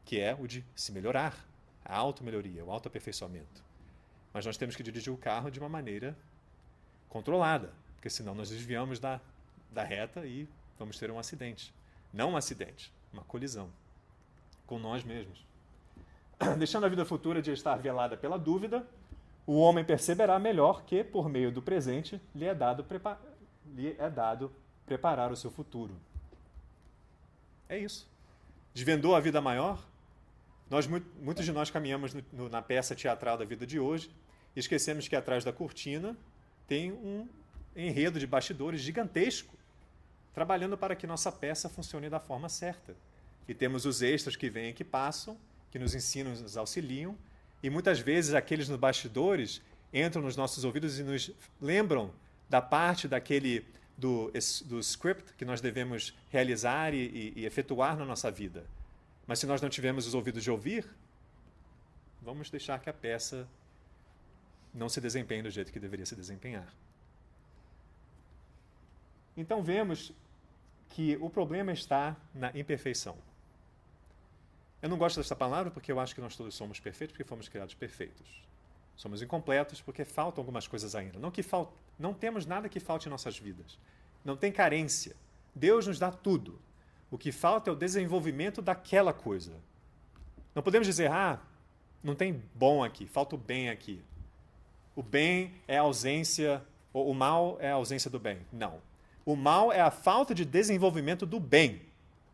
que é o de se melhorar, a auto-melhoria, o auto-aperfeiçoamento. Mas nós temos que dirigir o carro de uma maneira controlada, porque senão nós desviamos da reta e vamos ter um acidente. Não um acidente, uma colisão com nós mesmos. Deixando a vida futura de estar velada pela dúvida, o homem perceberá melhor que, por meio do presente, lhe é dado preparar o seu futuro. É isso. Desvendou a vida maior? Muitos de nós caminhamos na peça teatral da vida de hoje e esquecemos que atrás da cortina tem um enredo de bastidores gigantesco, trabalhando para que nossa peça funcione da forma certa. E temos os extras que vêm e que passam, que nos ensinam, nos auxiliam, e muitas vezes aqueles nos bastidores entram nos nossos ouvidos e nos lembram da parte do script que nós devemos realizar e efetuar na nossa vida. Mas se nós não tivermos os ouvidos de ouvir, vamos deixar que a peça não se desempenhe do jeito que deveria se desempenhar. Então vemos que o problema está na imperfeição. Eu não gosto dessa palavra porque eu acho que nós todos somos perfeitos porque fomos criados perfeitos. Somos incompletos porque faltam algumas coisas ainda. Não temos nada que falte em nossas vidas. Não tem carência. Deus nos dá tudo. O que falta é o desenvolvimento daquela coisa. Não podemos dizer, não tem bom aqui, falta o bem aqui. O bem é a ausência, ou o mal é a ausência do bem. Não. O mal é a falta de desenvolvimento do bem.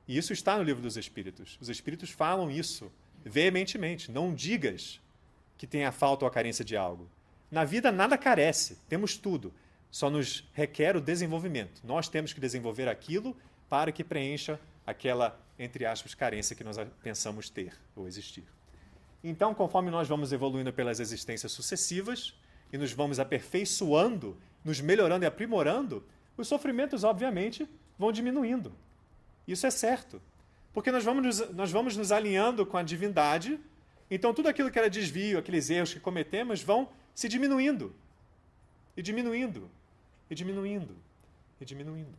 E isso está no livro dos Espíritos. Os Espíritos falam isso veementemente. Não digas que tem a falta ou a carência de algo. Na vida nada carece, temos tudo. Só nos requer o desenvolvimento. Nós temos que desenvolver aquilo para que preencha aquela, entre aspas, carência que nós pensamos ter ou existir. Então, conforme nós vamos evoluindo pelas existências sucessivas e nos vamos aperfeiçoando, nos melhorando e aprimorando, os sofrimentos, obviamente, vão diminuindo. Isso é certo. Porque nós vamos nos alinhando com a divindade, então tudo aquilo que era desvio, aqueles erros que cometemos, vão se diminuindo. E diminuindo. E diminuindo. E diminuindo.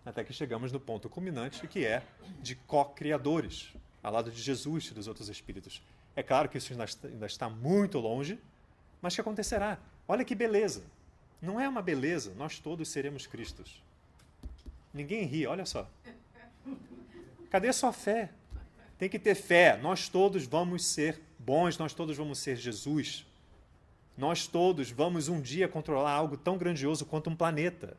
Até que chegamos no ponto culminante, que é de co-criadores, ao lado de Jesus e dos outros espíritos. É claro que isso ainda está muito longe, mas que acontecerá. Olha que beleza. Não é uma beleza, nós todos seremos Cristos. Ninguém ri, olha só. Cadê sua fé? Tem que ter fé. Nós todos vamos ser bons, nós todos vamos ser Jesus. Nós todos vamos um dia controlar algo tão grandioso quanto um planeta.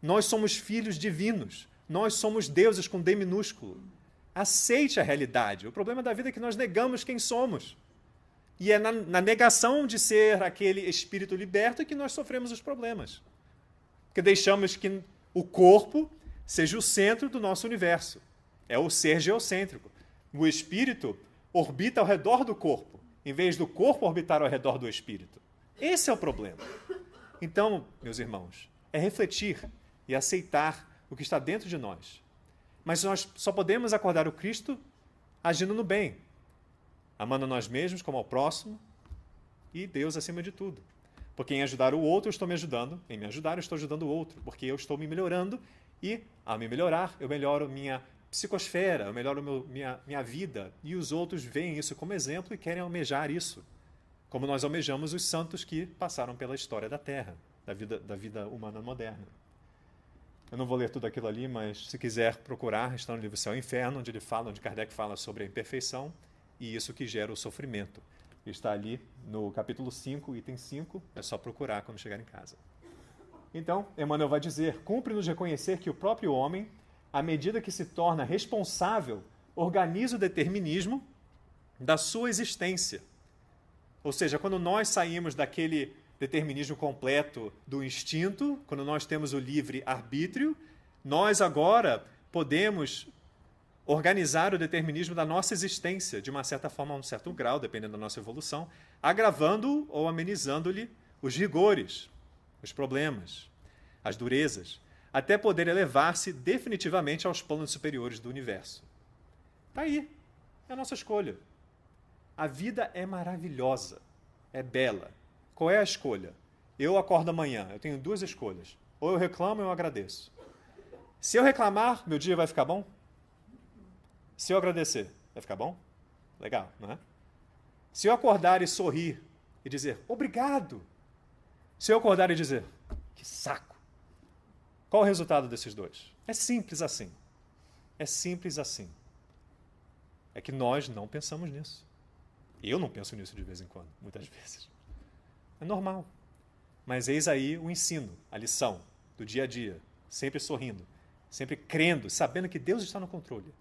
Nós somos filhos divinos. Nós somos deuses com D minúsculo. Aceite a realidade. O problema da vida é que nós negamos quem somos. E é na negação de ser aquele espírito liberto que nós sofremos os problemas. Porque deixamos que o corpo seja o centro do nosso universo. É o ser geocêntrico. O espírito orbita ao redor do corpo, em vez do corpo orbitar ao redor do espírito. Esse é o problema. Então, meus irmãos, é refletir e aceitar o que está dentro de nós. Mas nós só podemos acordar o Cristo agindo no bem, amando a nós mesmos como ao próximo e Deus acima de tudo. Porque em ajudar o outro, eu estou me ajudando. Em me ajudar, eu estou ajudando o outro. Porque eu estou me melhorando e, ao me melhorar, eu melhoro minha psicosfera, eu melhoro minha vida. E os outros veem isso como exemplo e querem almejar isso. Como nós almejamos os santos que passaram pela história da Terra, da vida humana moderna. Eu não vou ler tudo aquilo ali, mas se quiser procurar, está no livro Céu e Inferno, onde Kardec fala sobre a imperfeição e isso que gera o sofrimento. Está ali no capítulo 5, item 5, é só procurar quando chegar em casa. Então, Emmanuel vai dizer, cumpre-nos reconhecer que o próprio homem, à medida que se torna responsável, organiza o determinismo da sua existência. Ou seja, quando nós saímos daquele determinismo completo do instinto, quando nós temos o livre-arbítrio, nós agora podemos organizar o determinismo da nossa existência, de uma certa forma, a um certo grau, dependendo da nossa evolução, agravando ou amenizando-lhe os rigores, os problemas, as durezas, até poder elevar-se definitivamente aos planos superiores do universo. Está aí, é a nossa escolha. A vida é maravilhosa, é bela. Qual é a escolha? Eu acordo amanhã, eu tenho duas escolhas. Ou eu reclamo ou eu agradeço. Se eu reclamar, meu dia vai ficar bom? Se eu agradecer, vai ficar bom? Legal, não é? Se eu acordar e sorrir e dizer, obrigado. Se eu acordar e dizer, que saco. Qual o resultado desses dois? É simples assim. É simples assim. É que nós não pensamos nisso. Eu não penso nisso de vez em quando, muitas vezes. É normal. Mas eis aí o ensino, a lição do dia a dia. Sempre sorrindo, sempre crendo, sabendo que Deus está no controle.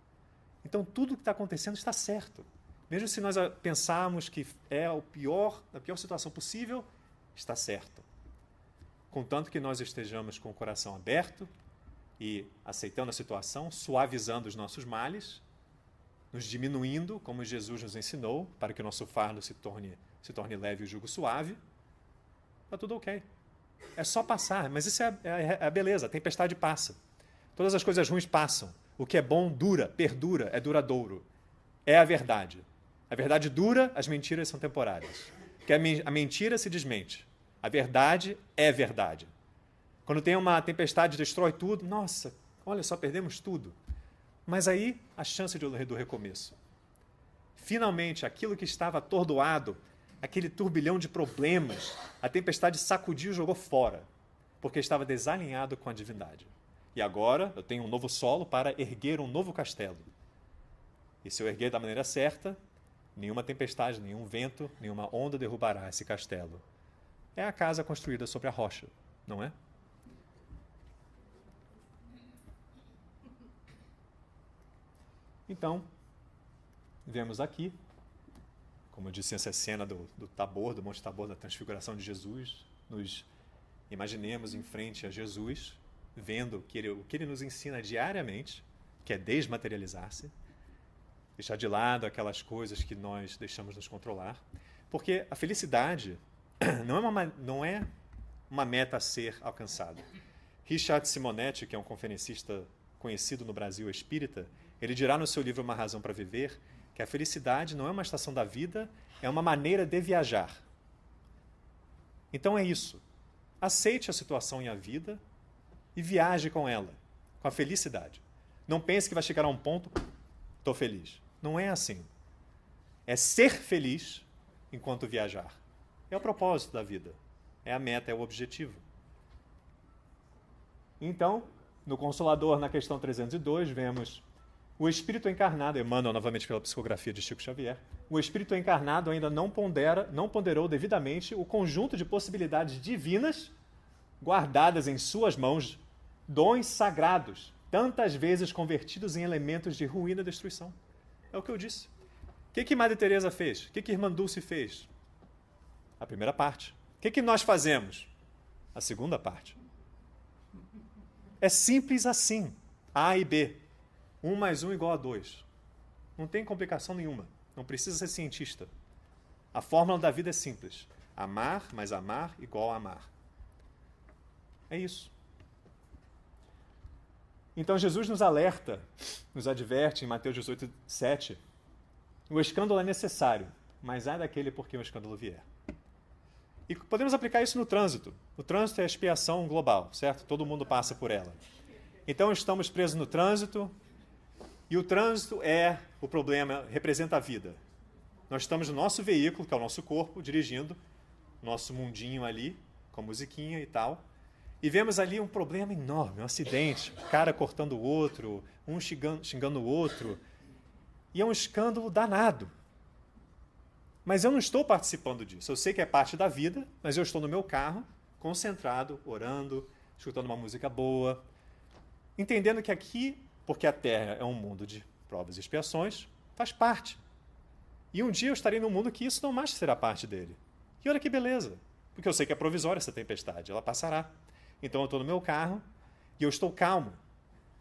Então, tudo que está acontecendo está certo. Mesmo se nós pensarmos que é a pior situação possível, está certo. Contanto que nós estejamos com o coração aberto e aceitando a situação, suavizando os nossos males, nos diminuindo, como Jesus nos ensinou, para que o nosso fardo se torne leve e o jugo suave, está tudo ok. É só passar, mas isso é a beleza, a tempestade passa. Todas as coisas ruins passam. O que é bom dura, perdura, é duradouro. É a verdade. A verdade dura, as mentiras são temporárias. Porque a mentira se desmente. A verdade é verdade. Quando tem uma tempestade, destrói tudo. Nossa, olha só, perdemos tudo. Mas aí, a chance do recomeço. Finalmente, aquilo que estava atordoado, aquele turbilhão de problemas, a tempestade sacudiu e jogou fora, porque estava desalinhado com a divindade. E agora eu tenho um novo solo para erguer um novo castelo. E se eu erguer da maneira certa, nenhuma tempestade, nenhum vento, nenhuma onda derrubará esse castelo. É a casa construída sobre a rocha, não é? Então, vemos aqui, como eu disse, essa cena do Tabor, do Monte Tabor, da transfiguração de Jesus. Nos imaginemos em frente a Jesus, vendo o que ele nos ensina diariamente, que é desmaterializar-se, deixar de lado aquelas coisas que nós deixamos nos controlar, porque a felicidade não é uma meta a ser alcançada. Richard Simonetti, que é um conferencista conhecido no Brasil espírita, ele dirá no seu livro Uma Razão para Viver que a felicidade não é uma estação da vida, é uma maneira de viajar. Então é isso. Aceite a situação e a vida e viaje com ela, com a felicidade. Não pense que vai chegar a um ponto, estou feliz. Não é assim. É ser feliz enquanto viajar. É o propósito da vida. É a meta, é o objetivo. Então, no Consolador, na questão 302, vemos o espírito encarnado, Emmanuel, novamente pela psicografia de Chico Xavier, o espírito encarnado ainda não ponderou devidamente o conjunto de possibilidades divinas guardadas em suas mãos, dons sagrados, tantas vezes convertidos em elementos de ruína e destruição. É o que eu disse. O que Madre Teresa fez? O que Irmã Dulce fez? A primeira parte. O que nós fazemos? A segunda parte. É simples assim. A e B. 1 mais 1 igual a 2. Não tem complicação nenhuma. Não precisa ser cientista. A fórmula da vida é simples. Amar mais amar igual a amar. É isso. Então Jesus nos alerta, nos adverte em Mateus 18, 7. O escândalo é necessário, mas ai daquele por quem o escândalo vier. E podemos aplicar isso no trânsito. O trânsito é a expiação global, certo? Todo mundo passa por ela. Então estamos presos no trânsito, e o trânsito é o problema, representa a vida. Nós estamos no nosso veículo, que é o nosso corpo, dirigindo, nosso mundinho ali, com musiquinha e tal, e vemos ali um problema enorme, um acidente, um cara cortando o outro, um xingando o outro, e é um escândalo danado. Mas eu não estou participando disso. Eu sei que é parte da vida, mas eu estou no meu carro, concentrado, orando, escutando uma música boa, entendendo que aqui, porque a Terra é um mundo de provas e expiações, faz parte. E um dia eu estarei num mundo que isso não mais será parte dele. E olha que beleza, porque eu sei que é provisória essa tempestade, ela passará. Então eu estou no meu carro e eu estou calmo,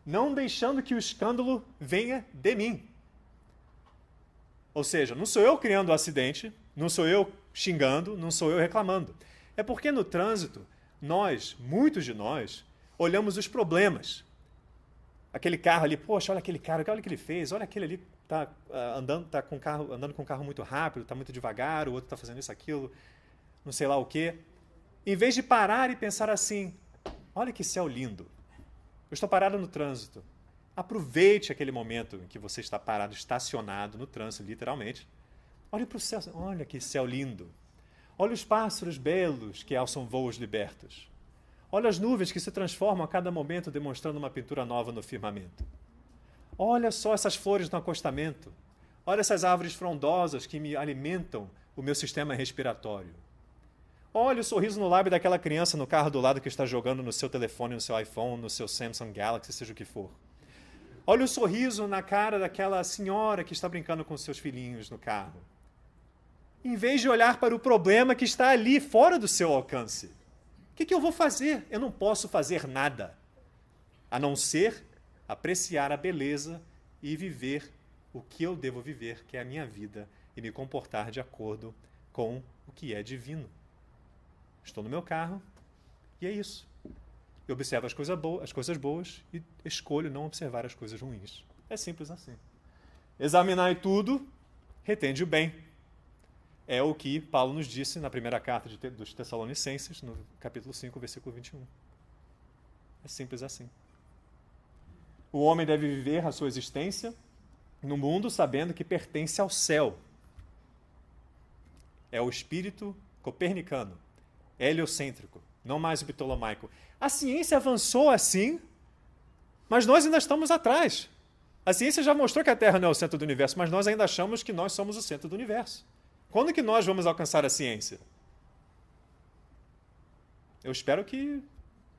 não deixando que o escândalo venha de mim. Ou seja, não sou eu criando o acidente, não sou eu xingando, não sou eu reclamando. É porque no trânsito, muitos de nós, olhamos os problemas. Aquele carro ali, poxa, olha aquele cara, olha o que ele fez, olha aquele ali está andando com um carro muito rápido, está muito devagar, o outro está fazendo isso, aquilo, não sei lá o quê. Em vez de parar e pensar assim, olha que céu lindo, eu estou parado no trânsito. Aproveite aquele momento em que você está parado, estacionado no trânsito, literalmente. Olhe para o céu, olha que céu lindo. Olha os pássaros belos que alçam voos libertos. Olha as nuvens que se transformam a cada momento, demonstrando uma pintura nova no firmamento. Olha só essas flores no acostamento. Olha essas árvores frondosas que me alimentam o meu sistema respiratório. Olha o sorriso no lábio daquela criança no carro do lado que está jogando no seu telefone, no seu iPhone, no seu Samsung Galaxy, seja o que for. Olha o sorriso na cara daquela senhora que está brincando com seus filhinhos no carro. Em vez de olhar para o problema que está ali, fora do seu alcance. O que eu vou fazer? Eu não posso fazer nada, a não ser apreciar a beleza e viver o que eu devo viver, que é a minha vida, e me comportar de acordo com o que é divino. Estou no meu carro e é isso. Eu observo as coisas boas e escolho não observar as coisas ruins. É simples assim. Examinai tudo, retende o bem. É o que Paulo nos disse na primeira carta dos Tessalonicenses, no capítulo 5, versículo 21. É simples assim. O homem deve viver a sua existência no mundo sabendo que pertence ao céu. É o espírito copernicano, heliocêntrico, não mais o ptolomaico. A ciência avançou assim, mas nós ainda estamos atrás. A ciência já mostrou que a Terra não é o centro do universo, mas nós ainda achamos que nós somos o centro do universo. Quando que nós vamos alcançar a ciência? Eu espero que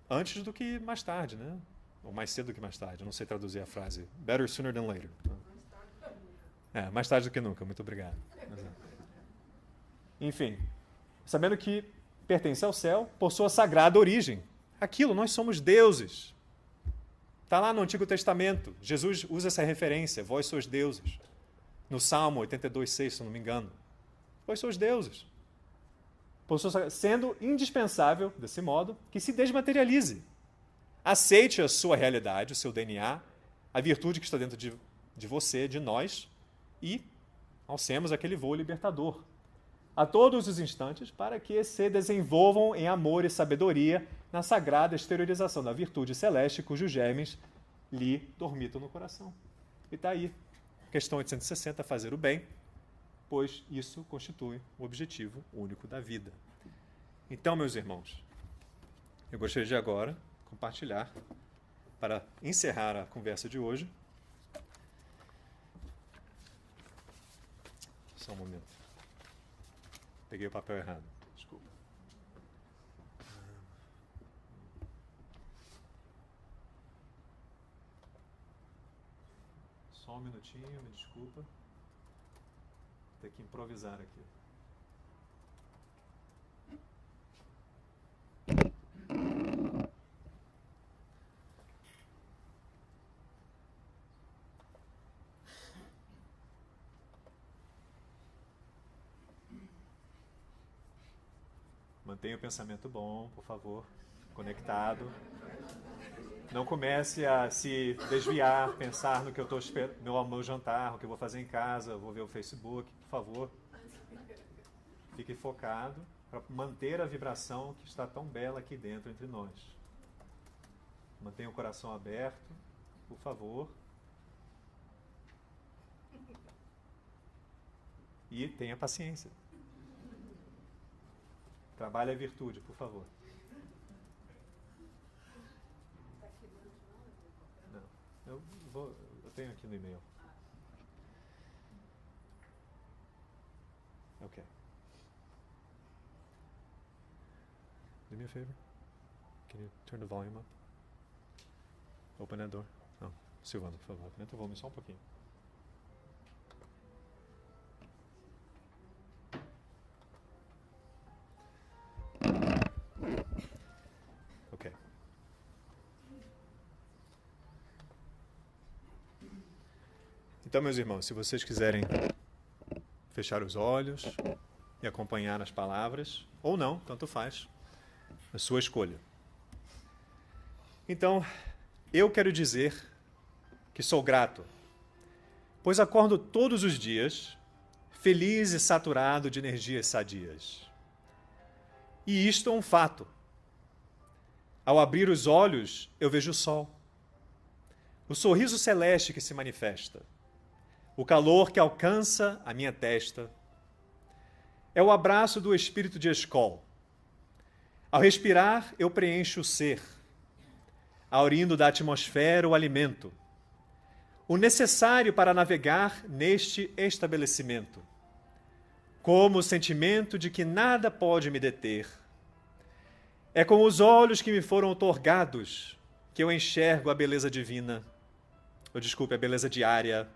antes do que mais tarde, né? Ou mais cedo do que mais tarde. Eu não sei traduzir a frase. Better sooner than later. Mais tarde do que nunca. Muito obrigado. Enfim, sabendo que pertence ao céu por sua sagrada origem. Aquilo, nós somos deuses. Está lá no Antigo Testamento. Jesus usa essa referência. Vós sois deuses. No Salmo 82:6, se não me engano. Vós sois deuses. Sendo indispensável, desse modo, que se desmaterialize. Aceite a sua realidade, o seu DNA, a virtude que está dentro de você, de nós, e alcemos aquele voo libertador. A todos os instantes, para que se desenvolvam em amor e sabedoria na sagrada exteriorização da virtude celeste, cujos germes lhe dormitam no coração. E está aí. Questão 860, fazer o bem, pois isso constitui o objetivo único da vida. Então, meus irmãos, eu gostaria de agora compartilhar, para encerrar a conversa de hoje. Só um momento. Peguei o papel errado. Desculpa. Só um minutinho, me desculpa. Vou ter que improvisar aqui. Mantenha o pensamento bom, por favor, conectado. Não comece a se desviar, pensar no que eu estou esperando, meu jantar, o que eu vou fazer em casa, vou ver o Facebook, por favor. Fique focado para manter a vibração que está tão bela aqui dentro entre nós. Mantenha o coração aberto, por favor. E tenha paciência. Trabalhe a virtude, por favor. Não, eu tenho aqui no e-mail. Ok. Do me a favor. Can you turn the volume up? Open that door. Não, Silvana, por favor. Aumenta o volume só um pouquinho. Ok. Então, meus irmãos, se vocês quiserem fechar os olhos e acompanhar as palavras, ou não, tanto faz, a sua escolha. Então, eu quero dizer que sou grato, pois acordo todos os dias feliz e saturado de energias sadias. E isto é um fato. Ao abrir os olhos, eu vejo o sol, o sorriso celeste que se manifesta, o calor que alcança a minha testa. É o abraço do espírito de Escol. Ao respirar, eu preencho o ser, aurindo da atmosfera o alimento, o necessário para navegar neste estabelecimento, como o sentimento de que nada pode me deter. É com os olhos que me foram outorgados que eu enxergo a beleza divina, a beleza diária,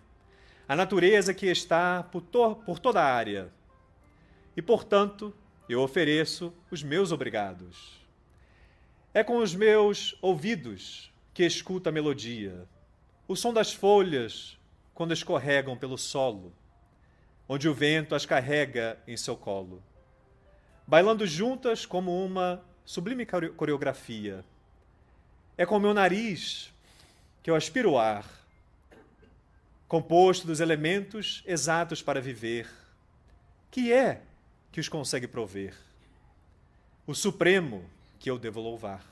a natureza que está por toda a área. E, portanto, eu ofereço os meus obrigados. É com os meus ouvidos que escuto a melodia, o som das folhas quando escorregam pelo solo, onde o vento as carrega em seu colo, bailando juntas como uma sublime coreografia. É com o meu nariz que eu aspiro o ar, composto dos elementos exatos para viver, que é que os consegue prover, o supremo que eu devo louvar.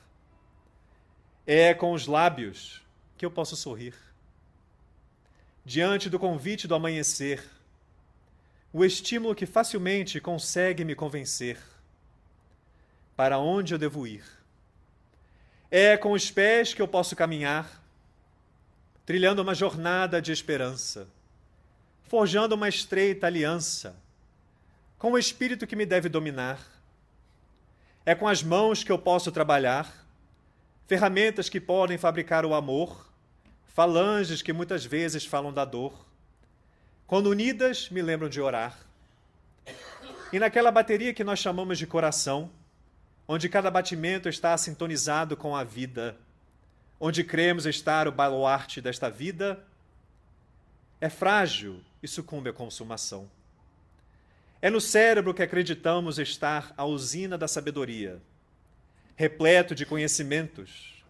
É com os lábios que eu posso sorrir, diante do convite do amanhecer, o estímulo que facilmente consegue me convencer para onde eu devo ir. É com os pés que eu posso caminhar, trilhando uma jornada de esperança, forjando uma estreita aliança com o espírito que me deve dominar. É com as mãos que eu posso trabalhar, ferramentas que podem fabricar o amor, falanges que muitas vezes falam da dor. Quando unidas, me lembram de orar. E naquela bateria que nós chamamos de coração, onde cada batimento está sintonizado com a vida, onde cremos estar o baluarte desta vida, é frágil e sucumbe à consumação. É no cérebro que acreditamos estar a usina da sabedoria, repleto de conhecimentos,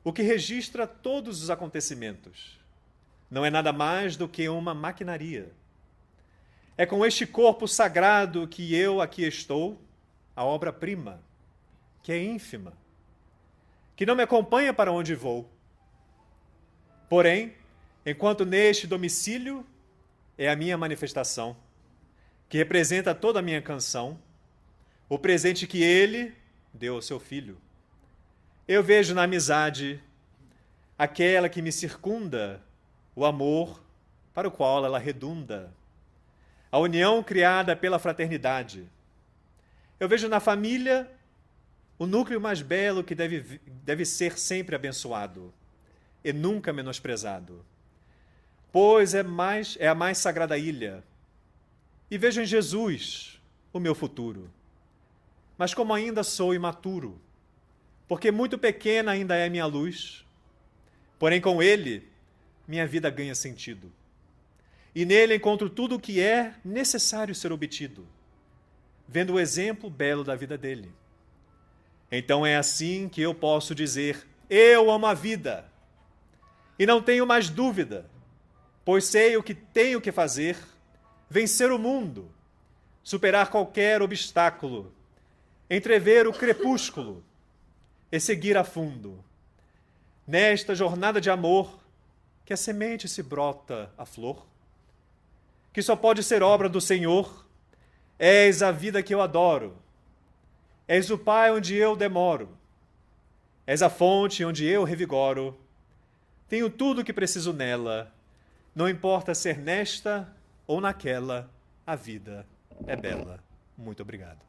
o que registra todos os acontecimentos. Não é nada mais do que uma maquinaria. É com este corpo sagrado que eu aqui estou, a obra-prima, que é ínfima, que não me acompanha para onde vou. Porém, enquanto neste domicílio é a minha manifestação, que representa toda a minha canção, o presente que ele deu ao seu filho. Eu vejo na amizade aquela que me circunda, o amor para o qual ela redunda, a união criada pela fraternidade. Eu vejo na família o núcleo mais belo que deve ser sempre abençoado e nunca menosprezado, pois é a mais sagrada ilha. E vejo em Jesus o meu futuro. Mas como ainda sou imaturo, porque muito pequena ainda é minha luz, porém com ele minha vida ganha sentido. E nele encontro tudo o que é necessário ser obtido, vendo o exemplo belo da vida dele. Então é assim que eu posso dizer: eu amo a vida, e não tenho mais dúvida, pois sei o que tenho que fazer, vencer o mundo, superar qualquer obstáculo, entrever o crepúsculo e seguir a fundo. Nesta jornada de amor, que a semente se brota a flor, que só pode ser obra do Senhor, és a vida que eu adoro, és o Pai onde eu demoro, és a fonte onde eu revigoro, tenho tudo o que preciso nela, não importa ser nesta ou naquela, a vida é bela. Muito obrigado.